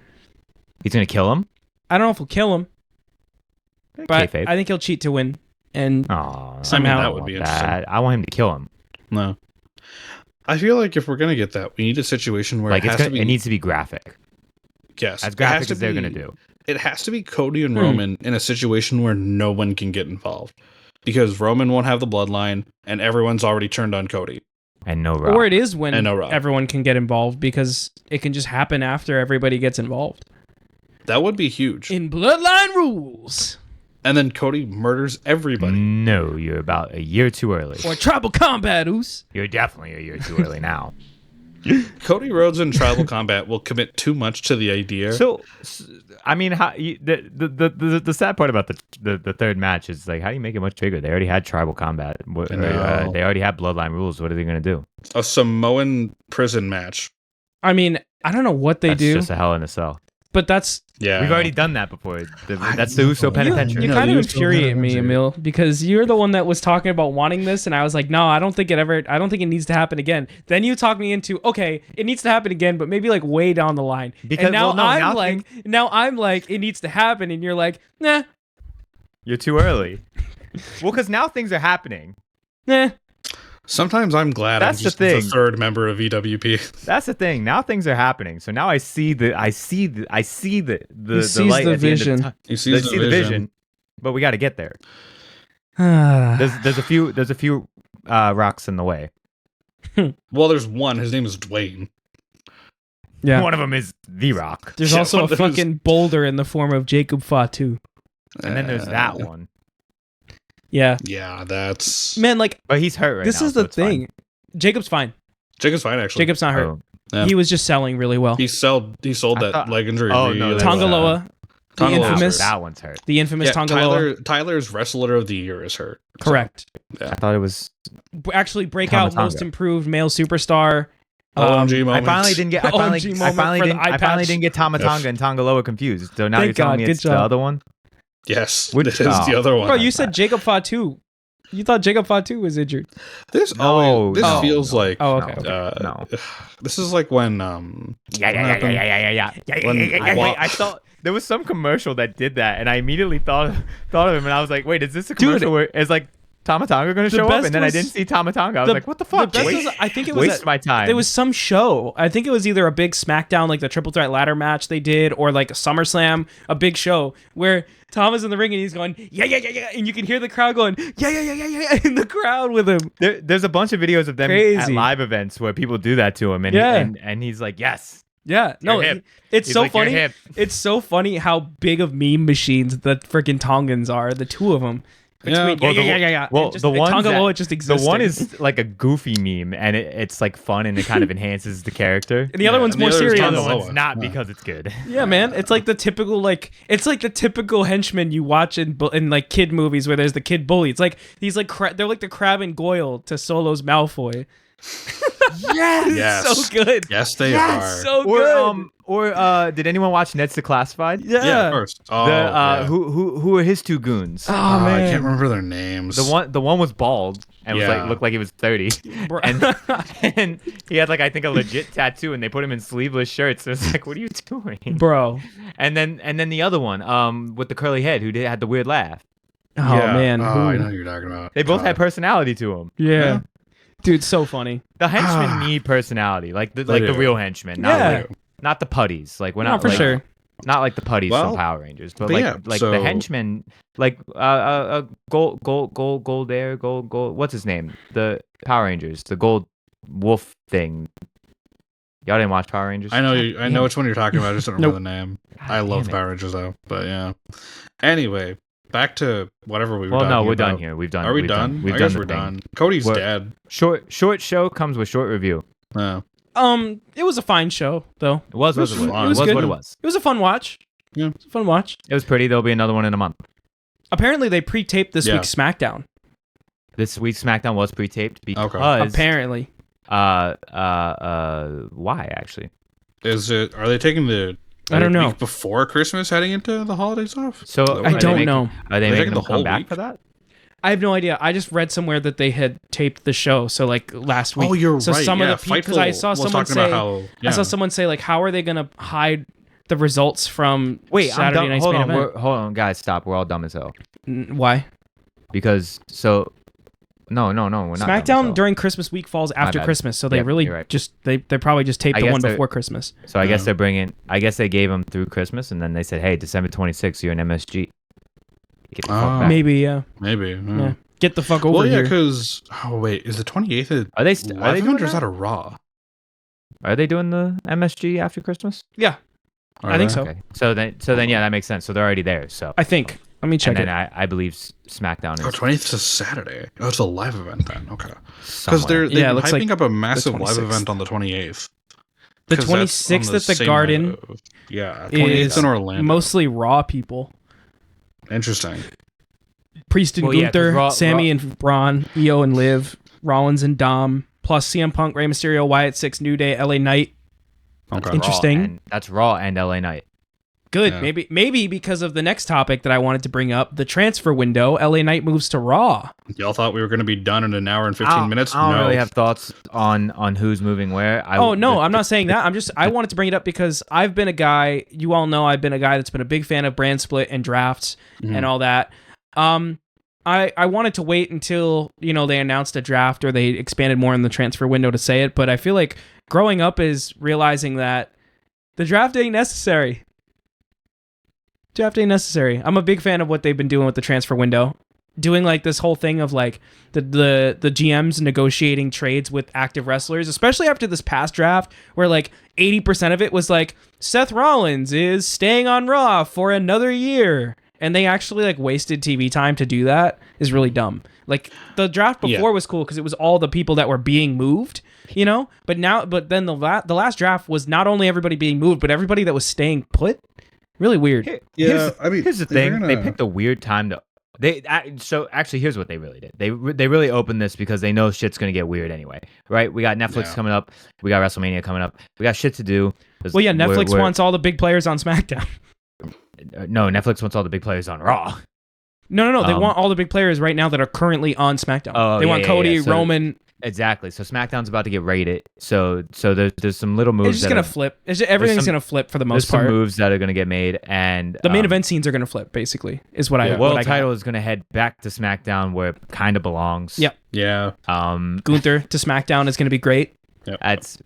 He's gonna kill him. I don't know if he'll kill him, but Kayfabe. I think he'll cheat to win. And Aw, somehow- that would be interesting. I want him to kill him. No. I feel like if we're going to get that, we need a situation where Like it has to be. it needs to be graphic, Yes. as it has graphic to as they're be- gonna do. It has to be Cody and Roman in a situation where no one can get involved. Because Roman won't have the bloodline and everyone's already turned on Cody. And no Rock. or it is when And no Rock. everyone can get involved because it can just happen after everybody gets involved. That would be huge. In Bloodline Rules And then Cody murders everybody. No, you're about a year too early. or Tribal Combat Oos. You're definitely a year too early now. Cody Rhodes in Tribal Combat will commit too much to the idea. So, I mean, the sad part about the third match is like, how do you make it much bigger? They already had tribal combat. I know. They already have bloodline rules. What are they gonna do? A Samoan prison match. I mean, I don't know what they That's do, just a hell in a cell. but that's Yeah. We've already done that before. That's the Uso know. Penitentiary. you No, kind of you still infuriate haven't me, answered. Emil, because you're the one that was talking about wanting this, and I was like, no, I don't think it needs to happen again. Then you talk me into, okay, it needs to happen again, but maybe like way down the line. Because- and now well, no, now I'm like, it needs to happen, and you're like, nah, You're too early. Well, because now things are happening. nah. Sometimes I'm glad That's I'm the just thing. third member of EWP. That's the thing. Now things are happening. So now I see the He sees light the at the end vision. of the You see the vision. But we got to get there. yeah, There's a few rocks in the way. Well, there's one. His name is Dwayne. One of them is the Rock, there's Yeah, also one a of those- fucking boulder in the form of Jacob Fatu. and then there's that one. Yeah, Yeah, that's... man, like But he's hurt right this now. is so the it's fine. thing. Jacob's fine. Jacob's fine, actually. Jacob's not hurt. Oh. Yeah. He was just selling really well. He sold I that thought- leg injury. Oh, no, really that's- well. Tongaloa, the Tongaloa's infamous, That one's hurt. the infamous Yeah, Tongaloa. Tyler's Wrestler of the Year is hurt. So, Correct. I thought it was. Actually, breakout Tama most Tonga. improved male superstar. OMG I moment. finally didn't get. I OMG finally moment for the eye patch. didn't get Tamatanga Yes. and Tongaloa confused. So now Thank you're telling God, me good it's the job. other one. Yes, Which- it is oh. the other one. Bro, you said Jacob Fatu. You thought Jacob Fatu was injured. This No, always, this no, feels no. like... Oh, okay. No. This is like when... Yeah. When Wait, I saw there was some commercial that did that, and I immediately thought of him, and I was like, wait, is this a commercial where it's like Tamatanga going to show up? best And then I was- didn't see Tamatanga. I was like, what the fuck? The best Waste- was, I think it was waste my time. There was some show. I think it was either a big SmackDown, like the Triple Threat ladder match they did, or like a SummerSlam, a big show where Tom is in the ring and he's going, yeah, and you can hear the crowd going, yeah, in the crowd with him. There's a bunch of videos of them at Crazy. live events where people do that to him, and Yeah. and he's like, yes. Yeah, no, You're hip. it's He's so like, "You're funny. hip." It's so funny how big of meme machines the freaking Tongans are. The two of them. Yeah, Between, well, yeah. Well, and just, the one Tongaloa just the existing. one is like a goofy meme, and it's like fun, and it kind of enhances the character. and the other Yeah, one's and the more other is serious. The other Tongaloa. one's not Yeah. because it's good. Yeah, man, it's like the typical henchman you watch in like kid movies where there's the kid bully. It's like they're like the Crab and Goyle to Solo's Malfoy. Yes. so good. Yes, they are. So good. Or did anyone watch Ned's Declassified? Yeah, of course. Oh, yeah. Who are his two goons? Oh, I man. can't remember their names. The one was bald and was Yeah. like looked like he was 30, Bro. and he had like I think a legit tattoo, and they put him in sleeveless shirts. So it's like, what are you doing? Bro. And then the other one, with the curly head, who had the weird laugh. Oh, Yeah. man. Oh, Who- I know who you're talking about. They both God. had personality to them. Yeah. Dude, so funny. The henchmen need personality, like the do. real henchmen, Yeah. not the putties. Like we're No, not for like, sure. not like the putties Well, from Power Rangers, but but like yeah, like so- the henchmen, like gold. What's his name? The Power Rangers, the gold wolf thing. Y'all didn't watch Power Rangers? I know. I know which one you're talking about. I just don't remember Nope. the name. God I love damn it. Power Rangers though. But yeah. Anyway, back to whatever we were. Well, no, we're about. done here. We've done. Are we we've done? We've I done guess the we're thing. done. Cody's We're- dead. Short show comes with short review. Yeah. It was a fine show though. It was what it was. fun. It was good. what it was. It was a fun watch. Yeah. It was a fun watch. It was pretty. There'll be another one in a month. Apparently, they pre-taped this Yeah. week's SmackDown. This week's SmackDown was pre-taped because Apparently, why actually? Is it? Are they taking the? I don't know. Week before Christmas, heading into the holidays off. So I don't know. Are they They're making taking them the whole come back week? for that? I have no idea. I just read somewhere that they had taped the show. So like last week. Oh, you're so right. some yeah, of the people, because I saw was someone talking say, about how, I saw someone say like, how are they gonna hide the results from Wait, Saturday I'm dumb. night's Hold main on, event? hold on, guys, stop. We're all dumb as hell. Why? Because no, we're not. dumb as SmackDown hell. during Christmas week falls after bad. Christmas, so they Yep, really you're right. just they probably just taped I the guess one they're- before Christmas. So I guess Yeah. they're bringing. I guess they gave them through Christmas, and then they said, "Hey, December 26th, you're in MSG. Get the fuck back." Maybe, yeah. maybe. Yeah. Get the fuck over Well, yeah, here. because is the 28th a Are they? Are they live doing event or is that? that a Raw? Are they doing the MSG after Christmas? Yeah, Are I think they? so. Okay. So then, yeah, that makes sense. So they're already there. So I think. Let me check and it. then I believe SmackDown Oh, is 28th is a Saturday. Oh, it's a live event then. Okay. Because somewhere. they're Yeah, it hyping looks like up a massive live 26th. event on the 28th. The 'Cause that's 26th on at the same Garden night of- yeah, 28th is in Orlando. mostly Raw people. Interesting. Priest and Well, yeah, 'cause Gunther, Sammy and Braun, Io and Liv, Rollins and Dom, plus CM Punk, Rey Mysterio, Wyatt Six, New Day, LA Knight. Okay. Raw Interesting. and- that's Raw and LA Knight. Good. Yeah. Maybe because of the next topic that I wanted to bring up, the transfer window, LA Knight moves to Raw. Y'all thought we were going to be done in an hour and 15 minutes? I don't No. really have thoughts on who's moving where. I'm not saying that. I wanted to bring it up because I've been a guy, you all know I've been a guy that's been a big fan of brand split and drafts and all that. I wanted to wait until, they announced a draft or they expanded more in the transfer window to say it, but I feel like growing up is realizing that the draft ain't necessary. Draft ain't necessary. I'm a big fan of what they've been doing with the transfer window. Doing like this whole thing of like the GMs negotiating trades with active wrestlers, especially after this past draft where like 80% of it was like Seth Rollins is staying on Raw for another year. And they actually like wasted TV time to do that is really dumb. Like the draft before was cool because it was all the people that were being moved, but then the last draft was not only everybody being moved, but everybody that was staying put. Really weird. Yeah, I mean, here's the thing. They picked a weird time to. So actually, here's what they really did. They really opened this because they know shit's gonna get weird anyway, right? We got Netflix coming up. We got WrestleMania coming up. We got shit to do. Well, yeah, Netflix wants all the big players on SmackDown. No, Netflix wants all the big players on Raw. No. They want all the big players right now that are currently on SmackDown. Oh, they want Cody, So, Roman. Exactly. So SmackDown's about to get rated. So there's some little moves. It's just gonna flip. Everything's gonna flip for the most part. There's some moves that are gonna get made, and the main event scenes are gonna flip. Basically, is what I. The world title is gonna head back to SmackDown where it kind of belongs. Yep. Yeah. Gunther to SmackDown is gonna be great. Yep. That's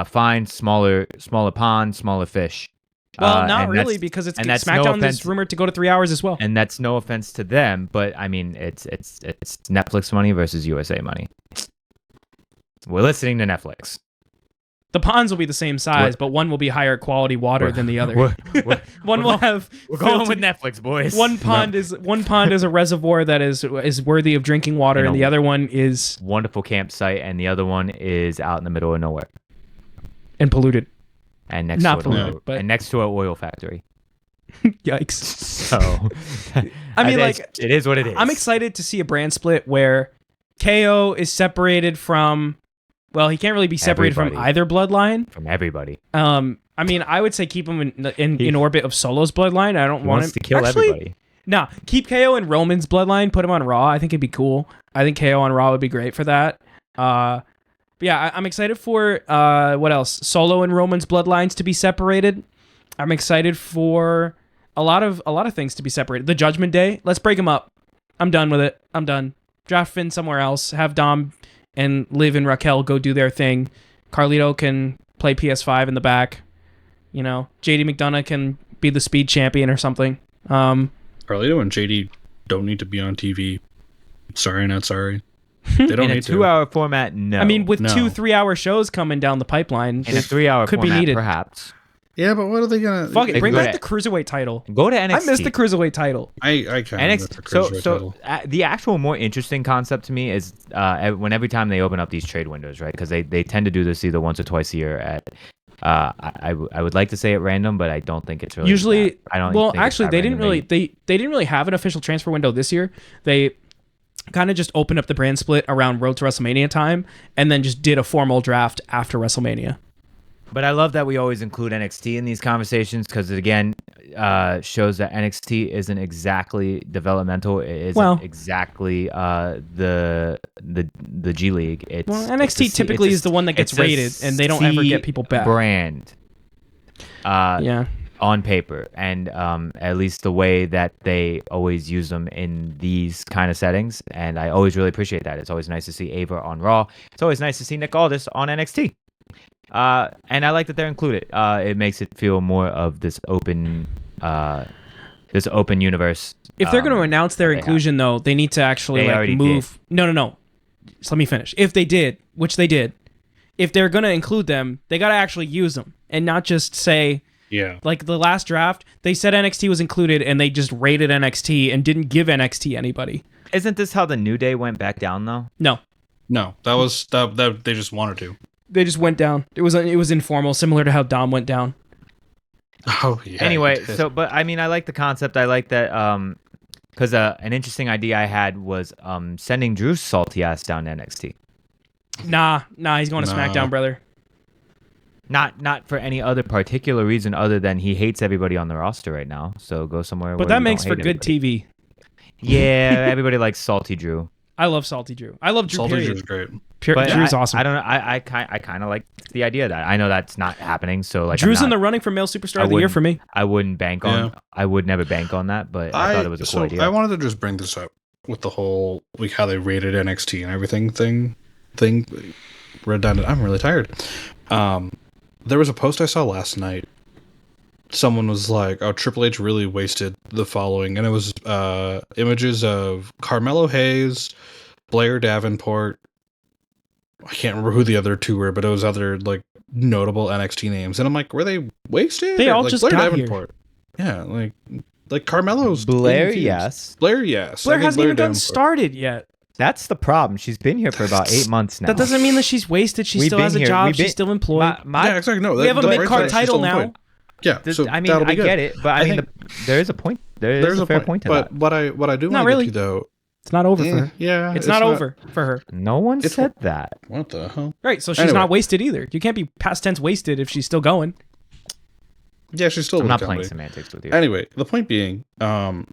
fine. Smaller pond, smaller fish. Well, not really, because SmackDown is rumored to go to 3 hours as well. And that's no offense to them, but I mean, it's Netflix money versus USA money. We're listening to Netflix. The ponds will be the same size, but one will be higher quality water than the other. One will have. We're going with Netflix, boys. One pond is a reservoir that is worthy of drinking water, and the other one is wonderful campsite, and the other one is out in the middle of nowhere and polluted. And next Not to polluted, but and next to an oil factory. Yikes! So, I mean, like, it is what it is. I'm excited to see a brand split where KO is separated from. Well, he can't really be separated from either bloodline. From everybody. I mean, I would say keep him in orbit of Solo's bloodline. I don't want him to kill everybody. Nah, keep KO in Roman's bloodline. Put him on Raw. I think it'd be cool. I think KO on Raw would be great for that. But yeah, I'm excited for what else? Solo and Roman's bloodlines to be separated. I'm excited for a lot of things to be separated. The Judgment Day. Let's break them up. I'm done with it. I'm done. Draft Finn somewhere else. Have Dom and Liv and Raquel go do their thing. Carlito can play PS5 in the back. JD McDonough can be the speed champion or something. Carlito and JD don't need to be on TV. Sorry, not sorry. They don't In a need 2-hour format, no. I mean, with No. 2 3-hour shows coming down the pipeline, in a 3-hour could be format, needed. perhaps. Yeah, but what are they gonna? Fuck it, They bring go back to- the cruiserweight title. Go to NXT. I missed the cruiserweight title. I kind of miss the cruiserweight title. The actual more interesting concept to me is when every time they open up these trade windows, right? Because they tend to do this either once or twice a year at. I would like to say at random, but I don't think it's really Usually, that, I don't. well, think it's actually, that they didn't random. really they didn't really have an official transfer window this year. They kind of just opened up the brand split around Road to WrestleMania time, and then just did a formal draft after WrestleMania. But I love that we always include NXT in these conversations because it again shows that NXT isn't exactly developmental. It isn't exactly the G League. It's NXT typically is the one that gets rated, and they don't ever get people back. Brand. Yeah. On paper, and at least the way that they always use them in these kind of settings, and I always really appreciate that. It's always nice to see Ava on Raw. It's always nice to see Nick Aldis on NXT. And I like that they're included. It makes it feel more of this open universe. If they're going to announce their inclusion, though, they need to actually move. Did. No. Just let me finish. If they did, which they did, if they're going to include them, they got to actually use them and not just say. Yeah. Like the last draft, they said NXT was included, and they just rated NXT and didn't give NXT anybody. Isn't this how the New Day went back down though? No, that was that they just wanted to. they just went down. It was informal, similar to how Dom went down. Oh yeah. Anyway, but I mean, I like the concept. I like that because an interesting idea I had was sending Drew's salty ass down to NXT. Nah, he's going to SmackDown, brother. Not for any other particular reason other than he hates everybody on the roster right now. So go somewhere. But where that you makes don't for hate good everybody. TV. Yeah, everybody likes salty Drew. I love Salty Drew. I love Drew. Salty period. Drew's great. But Drew's awesome. I don't know. I kind of like the idea of that. I know that's not happening. So like, Drew's in the running for male superstar of the year for me. I wouldn't bank on. Yeah. I would never bank on that. But I thought it was a cool idea. I wanted to just bring this up with the whole how they rated NXT and everything thing. Redundant. I'm really tired. There was a post I saw last night. Someone was like, "Oh, Triple H really wasted the following," and it was images of Carmelo Hayes, Blair Davenport. I can't remember who the other two were, but it was other like notable NXT names, and I'm like, were they wasted? They all like, just Blair got Davenport. Yeah, like Carmelo's Blair, infused. yes. Blair, yes. Blair I think hasn't even gotten Davenport. started yet. That's the problem. She's been here for about 8 months now. That doesn't mean that she's wasted. She still has a job. She's still employed. Yeah, exactly. No, we have a mid-card title now. Yeah, so I mean, that'll be I good. get it, but I mean, there is a point. There's a fair point to but that. what I do Not want to really. get to though, It's not over for her. yeah, It's not over for her. No one It's- said that. What the hell? Right, so she's Anyway. not wasted either. You can't be past tense wasted if she's still going. Yeah, she's still. I'm with not the playing company. semantics with you. Anyway, the point being, it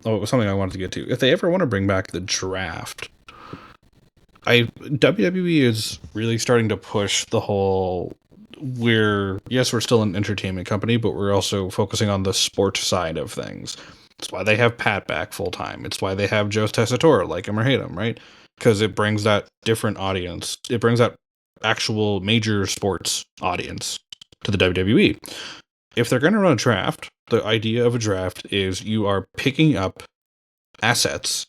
was something I wanted to get to. If they ever want to bring back the draft, WWE is really starting to push the whole. We're still an entertainment company, but we're also focusing on the sport side of things. It's why they have Pat back full time. It's why they have Joe Tessitore, like him or hate him, right? Because it brings that different audience. It brings that actual major sports audience to the WWE. If they're going to run a draft, the idea of a draft is you are picking up assets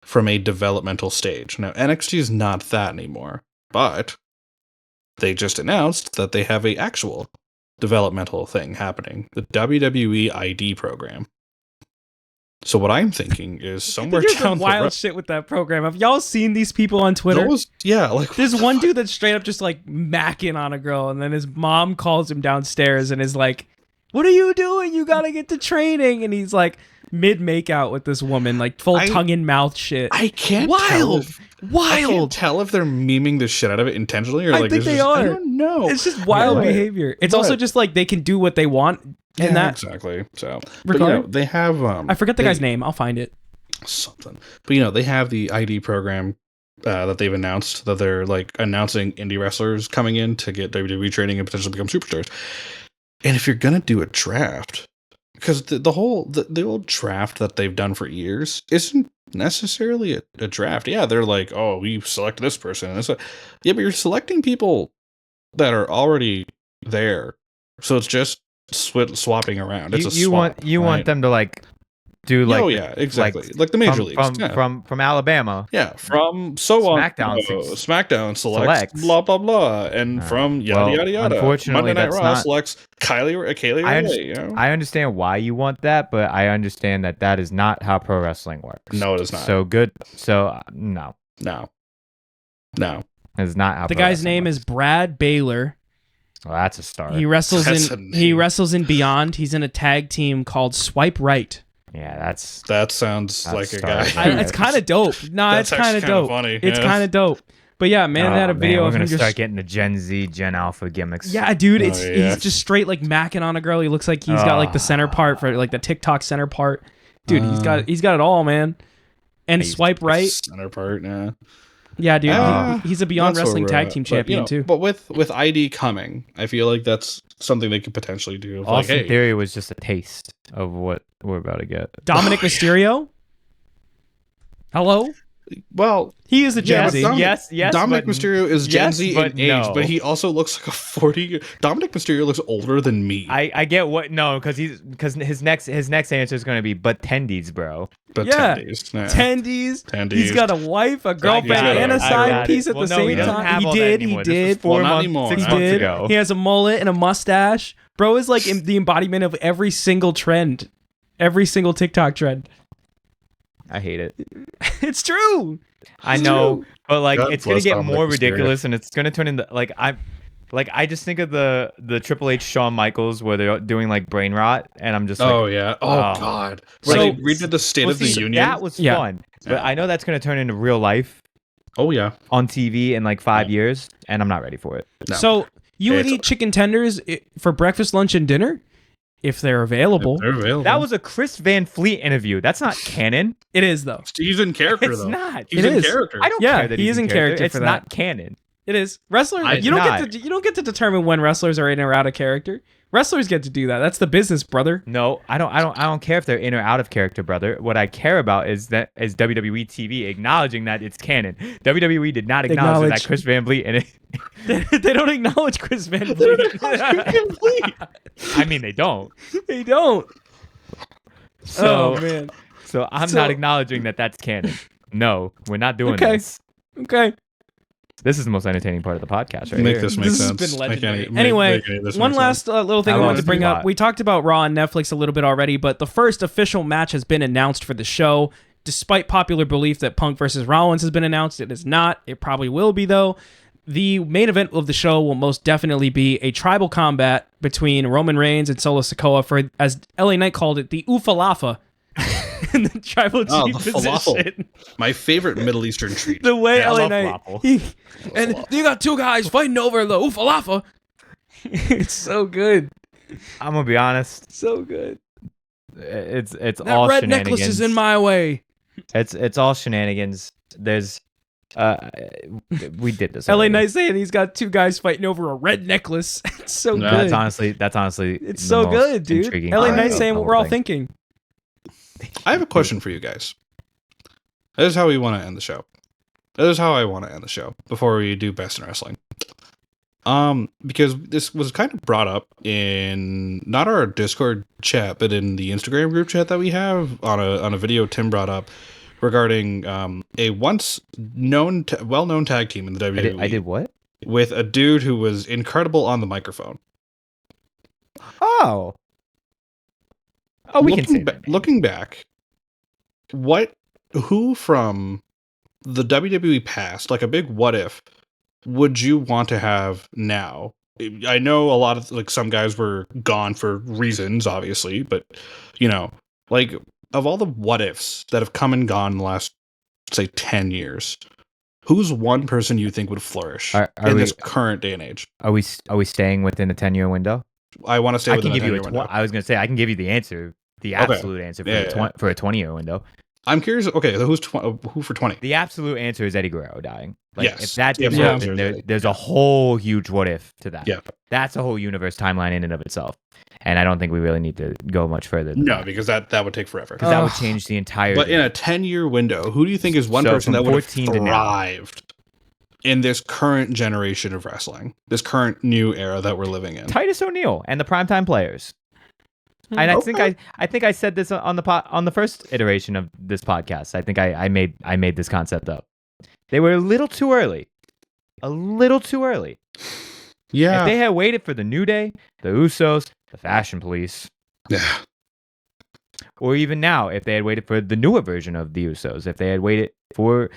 from a developmental stage. Now, NXT is not that anymore, but they just announced that they have a actual developmental thing happening, the WWE ID program. So what I'm thinking is somewhere There's down some the wild road, shit with that program. Have y'all seen these people on Twitter? There's one dude that's straight up just like macking on a girl, and then his mom calls him downstairs and is like, "What are you doing? You gotta get to training." And he's like mid makeout with this woman, like full tongue in mouth shit. I can't wild. I can't tell if they're memeing the shit out of it intentionally or I like think it's they just, are. I don't know. It's just wild behavior. It's also just like they can do what they want, and that exactly. So, regard. but, they have. I forget the guy's name. I'll find it. Something, but they have the ID program that they've announced that they're like announcing indie wrestlers coming in to get WWE training and potentially become superstars. And if you're gonna do a draft, because the old draft that they've done for years isn't necessarily a draft. Yeah, they're like, oh, we select this person and this. Yeah, but you're selecting people that are already there, so it's just swapping around. It's a swap, want right? them to like do like exactly. Like the major leagues. From Alabama. Yeah, from so on. SmackDown selects blah blah blah, and from yada yada. Unfortunately, Monday Night that's Raw not, selects Kaylee Ray. I understand why you want that, but I understand that is not how pro wrestling works. No, it is not. So good. So no. It's not how the guy's name is Brad Baylor. Well, that's a start. He wrestles in Beyond. He's in a tag team called Swipe Right. Yeah, that sounds like a guy. It's kind of dope. No, it's kind of dope. Funny. It's kind of dope. But yeah, man, they had a video we're of him gonna start getting the Gen Z, Gen Alpha gimmicks. Yeah, dude, he's just straight like macking on a girl. He looks like he's got like the center part for like the TikTok center part. Dude, he's got it all, man. And Swipe Right center part, yeah. Yeah, dude, he's a Beyond Wrestling tag team champion too. But with ID coming, I feel like that's something they could potentially do. Austin Theory was just a taste of what we're about to get. Dominic Mysterio. Hello. Well, he is a Gen Z. Yes. Dominic Mysterio is Gen Z in age, but he also looks like a 40. Dominic Mysterio looks older than me. I get what because his next answer is going to be but tendies, bro. But tendies. He's got a wife, a girlfriend, and a side piece at the same time. He did. 4 months, 6 months ago. He has a mullet and a mustache. Bro is like the embodiment of every single trend, every single TikTok trend. I hate it. It's true. I know, but like it's gonna get more ridiculous, and it's gonna turn into I just think of the Triple H Shawn Michaels where they're doing like brain rot, and I'm just like, god. Where they redid the State of the Union. That was fun, but I know that's gonna turn into real life. Oh yeah, on TV in like 5 years, and I'm not ready for it. No. So you would eat chicken tenders for breakfast, lunch, and dinner? If they're available. That was a Chris Van Fleet interview. That's not canon. It is, though. He's in character, though. It's not. He's in character. I don't care that he is in character. It's not canon. It is. Wrestlers, you don't get to determine when wrestlers are in or out of character. Wrestlers get to do that. That's the business, brother. No, I don't care if they're in or out of character, brother. What I care about is WWE TV acknowledging that it's canon. WWE did not acknowledge that Chris Van Vliet in it. They don't acknowledge Chris Van Vliet. I mean, they don't. They don't. So, man. So I'm not acknowledging that that's canon. No, we're not doing this. Okay. This is the most entertaining part of the podcast, right? This makes sense. Has been legendary. Anyway, one last little thing I wanted to bring up. We talked about Raw on Netflix a little bit already, but the first official match has been announced for the show. Despite popular belief that Punk versus Rollins has been announced, it is not. It probably will be, though. The main event of the show will most definitely be a tribal combat between Roman Reigns and Solo Sikoa for, as LA Knight called it, the Oofalafa. In the tribal chief position. My favorite Middle Eastern treat. The way LA Knight. And you got two guys fighting over the Oofalafa. It's so good. I'm gonna be honest. So good. It's that all red shenanigans. Necklace is in my way. It's all shenanigans. There's we did this. LA Knight saying he's got two guys fighting over a red necklace. It's so good. That's honestly it's so good, dude. LA Knight saying what we're all thinking. I have a question for you guys. This is how we want to end the show. This is how I want to end the show before we do Best in Wrestling. Because this was kind of brought up in not our Discord chat, but in the Instagram group chat that we have on a video Tim brought up regarding a once well-known tag team in the WWE. I did what? With a dude who was incredible on the microphone. Oh, we can say that. Looking back, who from the WWE past, like a big what if, would you want to have now? I know a lot of like some guys were gone for reasons, obviously, but you know, like of all the what ifs that have come and gone in the last, say, 10 years, who's one person you think would flourish in this current day and age? Are we staying within a 10-year window? I want to stay within a 10-year window. I was going to say I can give you the answer. The absolute answer for a 20-year window. I'm curious. Okay, who for 20? The absolute answer is Eddie Guerrero dying. Like, yes. If that didn't happen, there's a whole huge what if to that. Yeah. That's a whole universe timeline in and of itself. And I don't think we really need to go much further than that. Because that would take forever. Because that would change the entire... But in a 10-year window, who do you think is one person that would have thrived in this current generation of wrestling? This current new era that we're living in? Titus O'Neil and the Primetime Players. And I think I said this on the first iteration of this podcast. I think I made this concept up. They were a little too early. A little too early. Yeah. If they had waited for the New Day, the Usos, the Fashion Police, Yeah. or even now, if they had waited for the newer version of the Usos, if they had waited for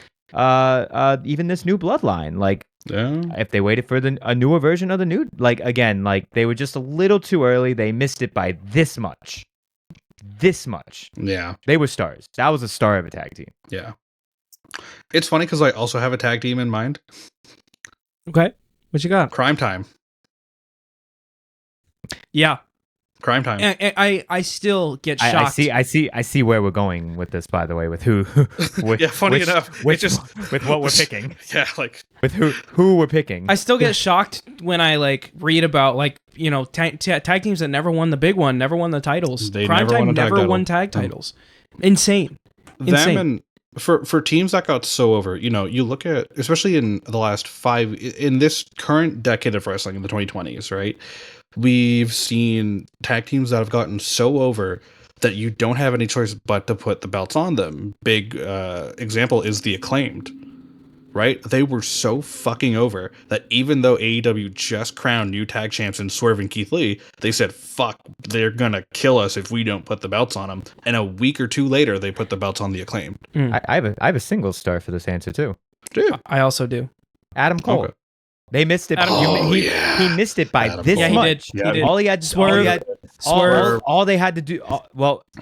even this new bloodline, like if they waited for a newer version of the new, like again, like they were just a little too early. They missed it by this much. This much. Yeah. They were stars. That was a star of a tag team. Yeah. It's funny because I also have a tag team in mind. Okay. What you got? Crime Time. Yeah. Crime Time. I still get shocked. I see where we're going with this, by the way, with who with, Yeah, funny enough. with what we're picking. Yeah, like with who we're picking. I still get shocked when I like read about like, you know, tag teams that never won the big one, never won the titles. They Crime never Time won a tag never title. won tag titles. Insane. them and for teams that got so over, you know, you look at, especially in the last in this current decade of wrestling in the 2020s, right? We've seen tag teams that have gotten so over that you don't have any choice but to put the belts on them. Big example is the Acclaimed, right? They were so fucking over that even though AEW just crowned new tag champs in Swerve and Keith Lee, they said, fuck, they're gonna kill us if we don't put the belts on them. And a week or two later, they put the belts on the Acclaimed. I have a single star for this answer too. Dude. I also do. Adam Cole. Okay. They missed it. He missed it by Adam this Cole. much. He did. All he had to Swerve. all they had to do.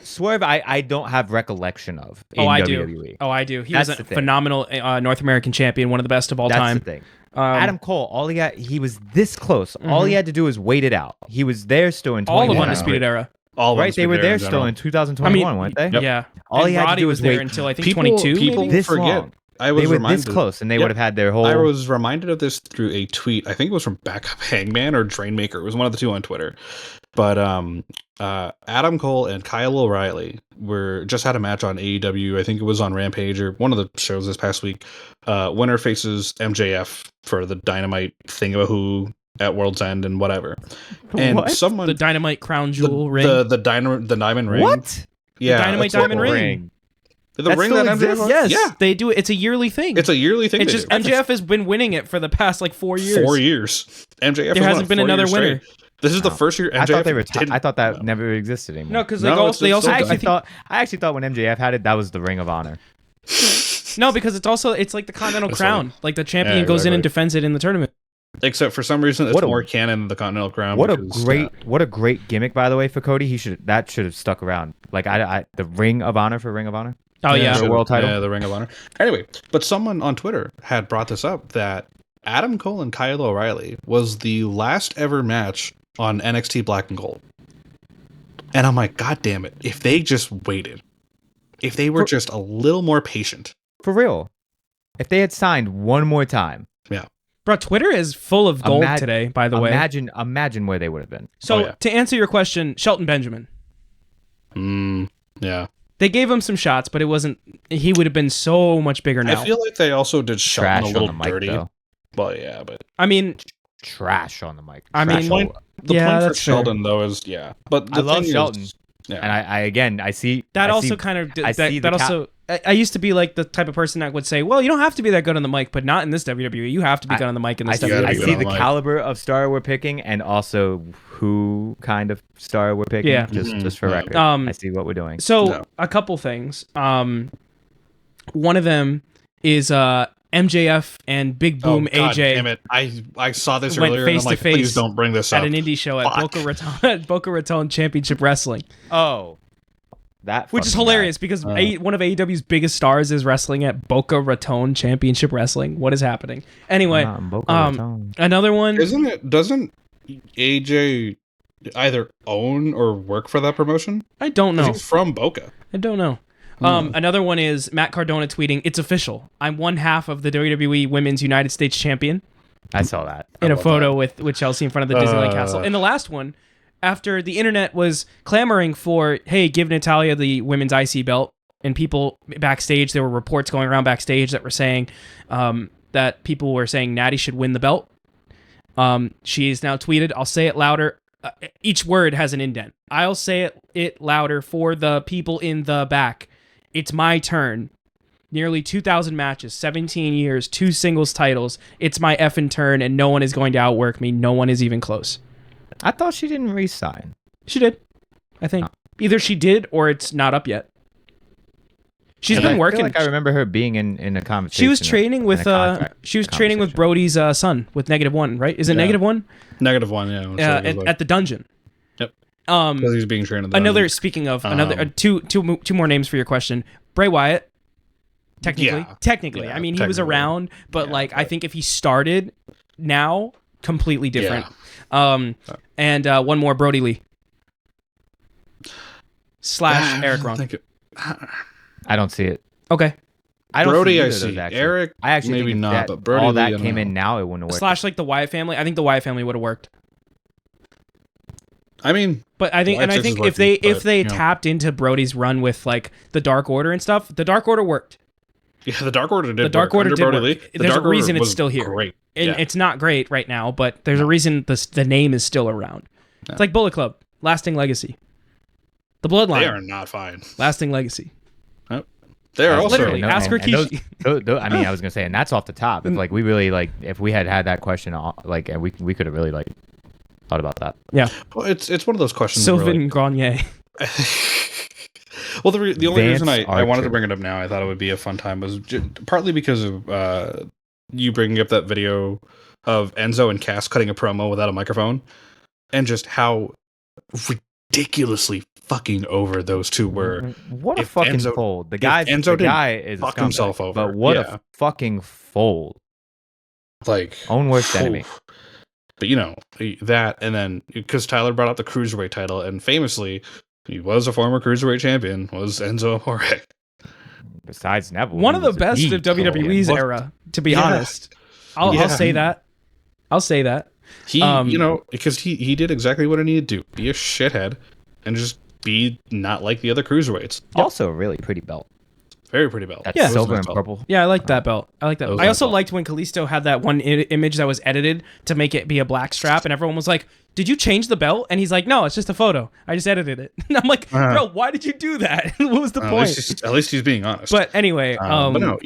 Swerve. I don't have recollection of. In I WWE. do. Oh, I do. He That's was a the thing. phenomenal North American champion, one of the best of all That's time. the thing. Adam Cole. He was this close. All he had to do was wait it out. He was there still in 2021. all of Undisputed Era. All Right, they were there in still general. in 2021, weren't they? Yep. Yeah. All And he had to Roddy do was was there wait. until I think People- 22. people- maybe? This forget. long. I was They were reminded this close, and they Yep. would have had their whole. I was reminded of this through a tweet. I think it was from Backup Hangman or Drainmaker. It was one of the two on Twitter. But Adam Cole and Kyle O'Reilly just had a match on AEW. I think it was on Rampage or one of the shows this past week. Winner faces MJF for the Dynamite Thingamahoe at World's End and whatever. And What? someone The Dynamite Crown Jewel ring. the Diamond Ring. What? Yeah, Dynamite it's like Diamond a Ring. The That ring still that MJF exists? Yes, Yeah, they do it. It's a yearly thing. it's a yearly thing. It's they just do. MJF has been winning it for the past like 4 years. 4 years. MJF There has hasn't won been 4 another years winner. straight. This is the first year MJF I thought they were. didn't- I thought that never existed anymore. No, because No, they also. I it's- actually thought when MJF had it, that was the Ring of Honor. No, because it's like the Continental That's Crown. Like the champion Yeah, goes in and exactly. defends it in the tournament. Except for some reason, it's What a- more canon than the Continental Crown. What a because, great gimmick, by the way, for Cody. Should have stuck around. Like the Ring of Honor for Ring of Honor. Oh yeah. For a world title. Yeah, the Ring of Honor. Anyway, but someone on Twitter had brought this up that Adam Cole and Kyle O'Reilly was the last ever match on NXT Black and Gold. And I'm like, God damn it. If they just waited, if they were just a little more patient. For real. If they had signed one more time, Bro, Twitter is full of gold Imag- today, by the way. imagine where they would have been. So Oh, yeah. to answer your question, Shelton Benjamin. Yeah. They gave him some shots, but it wasn't. He would have been so much bigger now. I feel like they also did Trash Shelton a on little the mic, dirty. though. Well, yeah, but I mean, Trash on the mic. I Trash mean- all- the Yeah, point for that's fair. Sheldon though is but the I love thing is- Shelton. yeah. and I see that I also see- kind of I see the also. I used to be like the type of person that would say, "Well, you don't have to be that good on the mic, but not in this WWE. You have to be good on the mic in this I WWE." see on the the mic. caliber of star we're picking, and also who kind of star we're picking. Yeah. Just for Yeah. record. I see what we're doing. So No. a couple things. One of them is MJF and Big Boom God AJ damn it. I saw this Went earlier face and I'm to like, face please don't bring this up. at an indie show at Fuck. Boca Raton Championship Wrestling, Oh, that which is fucking hilarious because one of AEW's biggest stars is wrestling at Boca Raton Championship Wrestling. What is happening? Anyway, Not in Boca Raton. another one. Doesn't AJ either own or work for that promotion? I don't 'Cause know. He's from Boca. I don't know. Another one is Matt Cardona tweeting, "It's official. I'm one half of the WWE Women's United States Champion." I saw that. In a love photo with Chelsea in front of the Disneyland Castle. And the last one, after the internet was clamoring for, hey, give Natalya the women's IC belt, and people backstage, there were reports going around backstage that were saying that people were saying Natty should win the belt. She is now tweeted, I'll say it louder, each word has an indent. I'll say it louder for the people in the back. It's my turn. Nearly 2,000 matches, 17 years, 2 singles titles. It's my effing turn, and no one is going to outwork me. No one is even close. I thought she didn't resign. She did, I think. Either she did or it's not up yet. She's been working. I remember her being in a conversation. She was training with Brody's son with -1, right? Is it -1? -1, yeah. At the dungeon. Yep. Because he's being trained in the dungeon. Speaking of two more names for your question. Bray Wyatt. Technically. Yeah, I mean, he was around, but I think if he started now, completely different. Yeah. And one more, Brody Lee. / Eric Rowan. I don't see it. Okay. Brody, I see. Eric, I actually maybe think not, but Brody all Lee, that came in now, it wouldn't have worked. / the Wyatt family. I think the Wyatt family would have worked. I mean, but I think if they tapped into Brody's run with the Dark Order and stuff, the Dark Order worked. Yeah, the Dark Order did. The Dark Order did work. Lee, there's a reason it's still here. Great. And it's not great right now, but there's a reason the name is still around. Yeah. It's like Bullet Club, lasting legacy. The Bloodline. They are not fine. Lasting legacy. Nope. They are also literally ask Rikishi. I mean, I was gonna say, and that's off the top. If we really if we had that question, and we could have really thought about that. Yeah. Well, it's one of those questions. Sylvain Grenier. Well, the only reason I wanted to bring it up now, I thought it would be a fun time, was partly because of you bringing up that video of Enzo and Cass cutting a promo without a microphone, and just how ridiculously fucking over those two were. What a fucking fold! The guy is fuck himself over. But what a fucking fold! Own worst enemy. But that, and then because Tyler brought up the cruiserweight title, and famously, he was a former cruiserweight champion, was Enzo Amore. Besides Neville, one of the best of WWE's era, to be honest. I'll say that. He, because he did exactly what he needed to do: be a shithead and just be not like the other cruiserweights. Also, a really pretty belt. Very pretty belt. That's silver and purple. Yeah, I like that belt. I also liked when Kalisto had that one image that was edited to make it be a black strap, and everyone was like, "Did you change the belt?" And he's like, "No, it's just a photo. I just edited it." And I'm like, "Bro, why did you do that? What was the point?" At least he's being honest. But anyway, but no,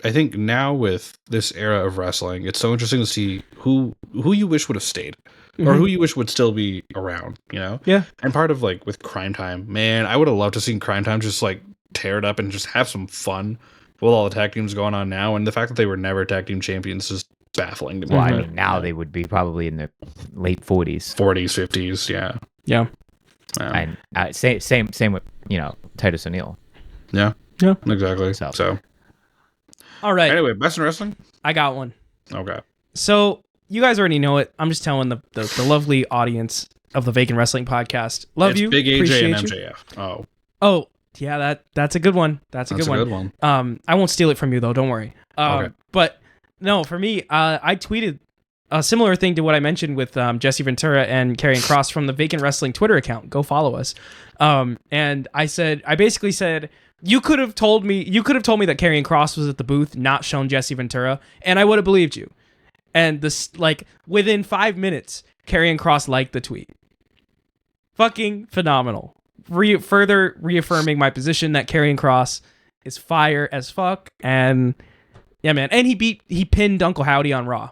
I think now with this era of wrestling, it's so interesting to see who you wish would have stayed. Or who you wish would still be around, Yeah. And part of with Crime Time, man, I would have loved to see Crime Time just tear it up and just have some fun with all the tag teams going on now. And the fact that they were never tag team champions is baffling to me. Well, I mean, now they would be probably in the late 40s, 50s, yeah. Yeah. And same with Titus O'Neil. Yeah, exactly. So all right. Anyway, best in wrestling. I got one. Okay. So you guys already know it. I'm just telling the lovely audience of the Vacant Wrestling Podcast. Love you. Big AJ appreciate and you. MJF. Oh, yeah, that's a good one. That's a good one. I won't steal it from you though. Don't worry. Okay. But no, for me, I tweeted a similar thing to what I mentioned with Jesse Ventura and Karrion Kross from the Vacant Wrestling Twitter account. Go follow us. And I basically said, you could have told me that Karrion Kross was at the booth, not shown Jesse Ventura, and I would have believed you. And this, within 5 minutes, Karrion Kross liked the tweet. Fucking phenomenal. Further reaffirming my position that Karrion Kross is fire as fuck. And yeah, man. And he pinned Uncle Howdy on Raw,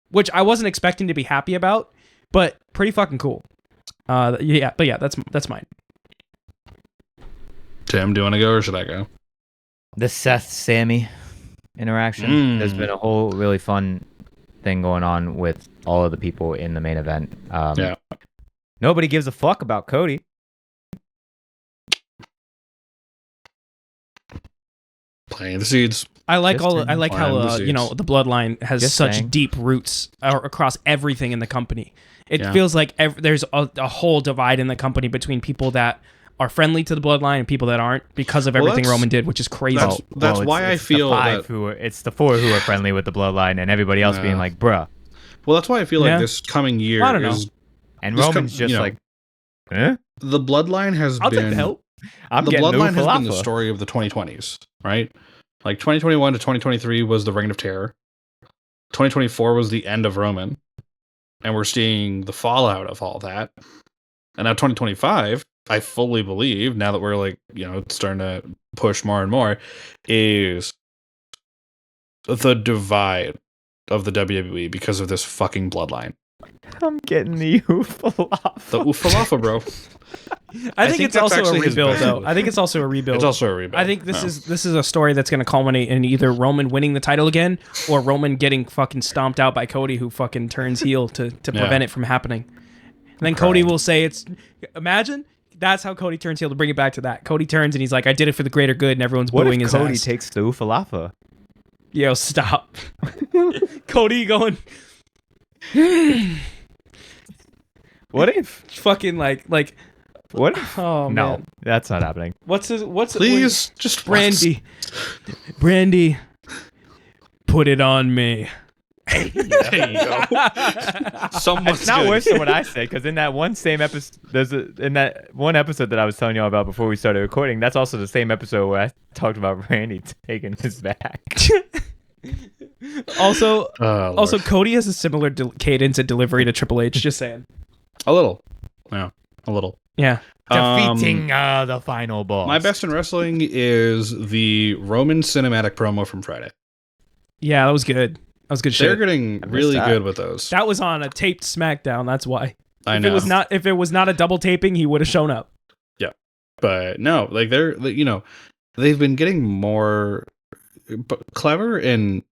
which I wasn't expecting to be happy about, but pretty fucking cool. That's mine. Tim, do you want to go or should I go? The Seth Sammy interaction. There's been a whole really fun thing going on with all of the people in the main event. Nobody gives a fuck about Cody. Planting the seeds. I like how the bloodline has such deep roots across everything in the company. It feels like there's a whole divide in the company between people that are friendly to the bloodline and people that aren't because of everything Roman did, which is crazy. That's why I feel that it's the 4 who are friendly with the bloodline and everybody else being like, bruh. Well, that's why I feel like this coming year I don't know. And Roman's just like, eh? The bloodline has I'll been... take the help. The bloodline has been the story of the 2020s, right? 2021 to 2023 was the Reign of Terror. 2024 was the end of Roman. and we're seeing the fallout of all that. And now 2025, I fully believe, now that we're like, starting to push more and more, is the divide of the WWE because of this fucking bloodline. I'm getting the Oofalafa. The Oofalafa, bro. I think it's also a rebuild, though. I think it's also a rebuild. It's also a rebuild. I think this is a story that's going to culminate in either Roman winning the title again or Roman getting fucking stomped out by Cody, who fucking turns heel to prevent it from happening. And then Cody will say imagine that's how Cody turns heel, to bring it back to that. Cody turns and he's like, I did it for the greater good, and everyone's booing his ass. What if Cody takes the Oofalafa? Yo, stop. Cody going... What if fucking like what if oh no man. That's not happening. Please just Brandy put it on me. There you go. It's not worse than what I said, because in that one same episode, in that one episode that I was telling y'all about before we started recording, that's also the same episode where I talked about Randy taking his back. Also, Cody has a similar cadence and delivery to Triple H. Just saying. A little. Yeah, a little. Yeah. Defeating the final boss. My best in wrestling is the Roman cinematic promo from Friday. Yeah, that was good. That was good shit. They're getting really good with those. That was on a taped SmackDown. That's why. I know. If it was not a double taping, he would have shown up. Yeah, but no, like they've been getting more clever and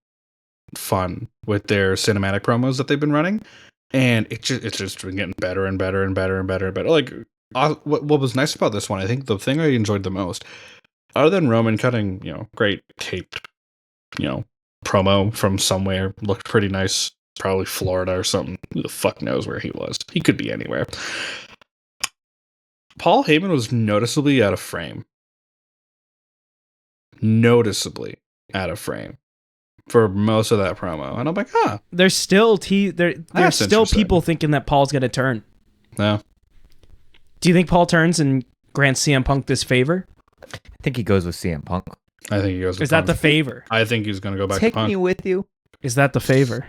fun with their cinematic promos that they've been running, and it's just been getting better and better and better and better and better. Like what was nice about this one, I think the thing I enjoyed the most, other than Roman cutting, great taped, promo from somewhere, looked pretty nice, probably Florida or something. Who the fuck knows where he was? He could be anywhere. Paul Heyman was noticeably out of frame. For most of that promo, and I'm like, there's still there's still people thinking that Paul's gonna turn. Yeah. Do you think Paul turns and grants CM Punk this favor? I think he goes with CM Punk. I think he goes with Is that the favor? I think he's gonna go back to Punk. Take me with you. Is that the favor?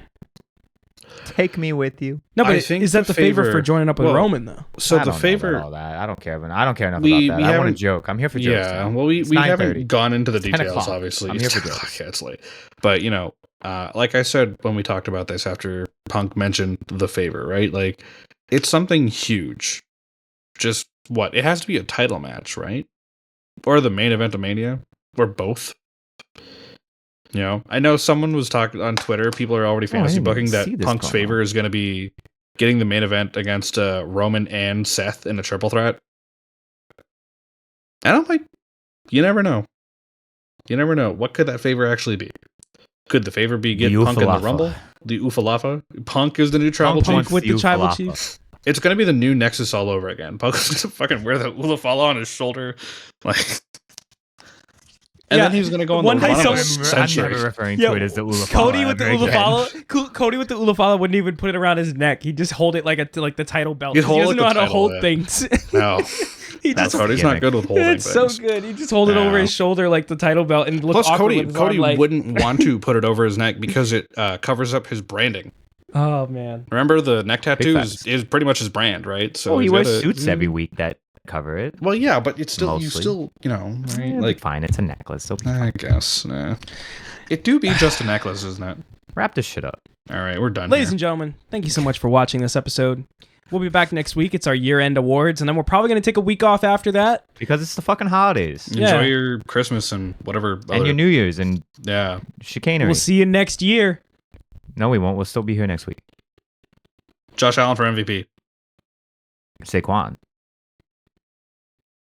Take me with you. No, but is that the favor for joining up with Roman, though? So the favor, all that. I don't care. I don't care enough about that. I want to joke. I'm here for jokes. Yeah, well, we haven't gone into the details, obviously. I'm here for jokes. Yeah, it's late. But, like I said when we talked about this after Punk mentioned the favor, right? Like, it's something huge. Just what? It has to be a title match, right? Or the main event of Mania? Or both? I know someone was talking on Twitter. People are already fantasy booking that Punk's favor is going to be getting the main event against Roman and Seth in a triple threat. And I'm like, you never know. You never know. What could that favor actually be? Could the favor be get Punk in the Rumble? The Oofalafa? Punk is the new tribal chief? Punk with the tribal chief? It's going to be the new Nexus all over again. Punk's going to fucking wear the Oofalafa on his shoulder. Like... And then he's gonna go on the run of a century. I'm never referring to it as the Ulafala. Cody with the Ulafala wouldn't even put it around his neck. He'd just hold it like the title belt. He doesn't know how to hold things. No, Cody's not good with holding things. It's so good. He just hold it over his shoulder like the title belt and look awkward. Plus, Cody wouldn't want to put it over his neck because it covers up his branding. Oh man! Remember the neck tattoo is pretty much his brand, right? So he wears suits every week that cover it. Well, yeah, but it's still right? Yeah, like fine, it's a necklace. So I guess it do be just a necklace, isn't it? Wrap this shit up. All right, we're done. Ladies and gentlemen, thank you so much for watching this episode. We'll be back next week. It's our year-end awards, and then we're probably going to take a week off after that because it's the fucking holidays. Enjoy your Christmas and whatever, and your New Year's and chicanery. We'll see you next year. No, we won't. We'll still be here next week. Josh Allen for MVP. Saquon.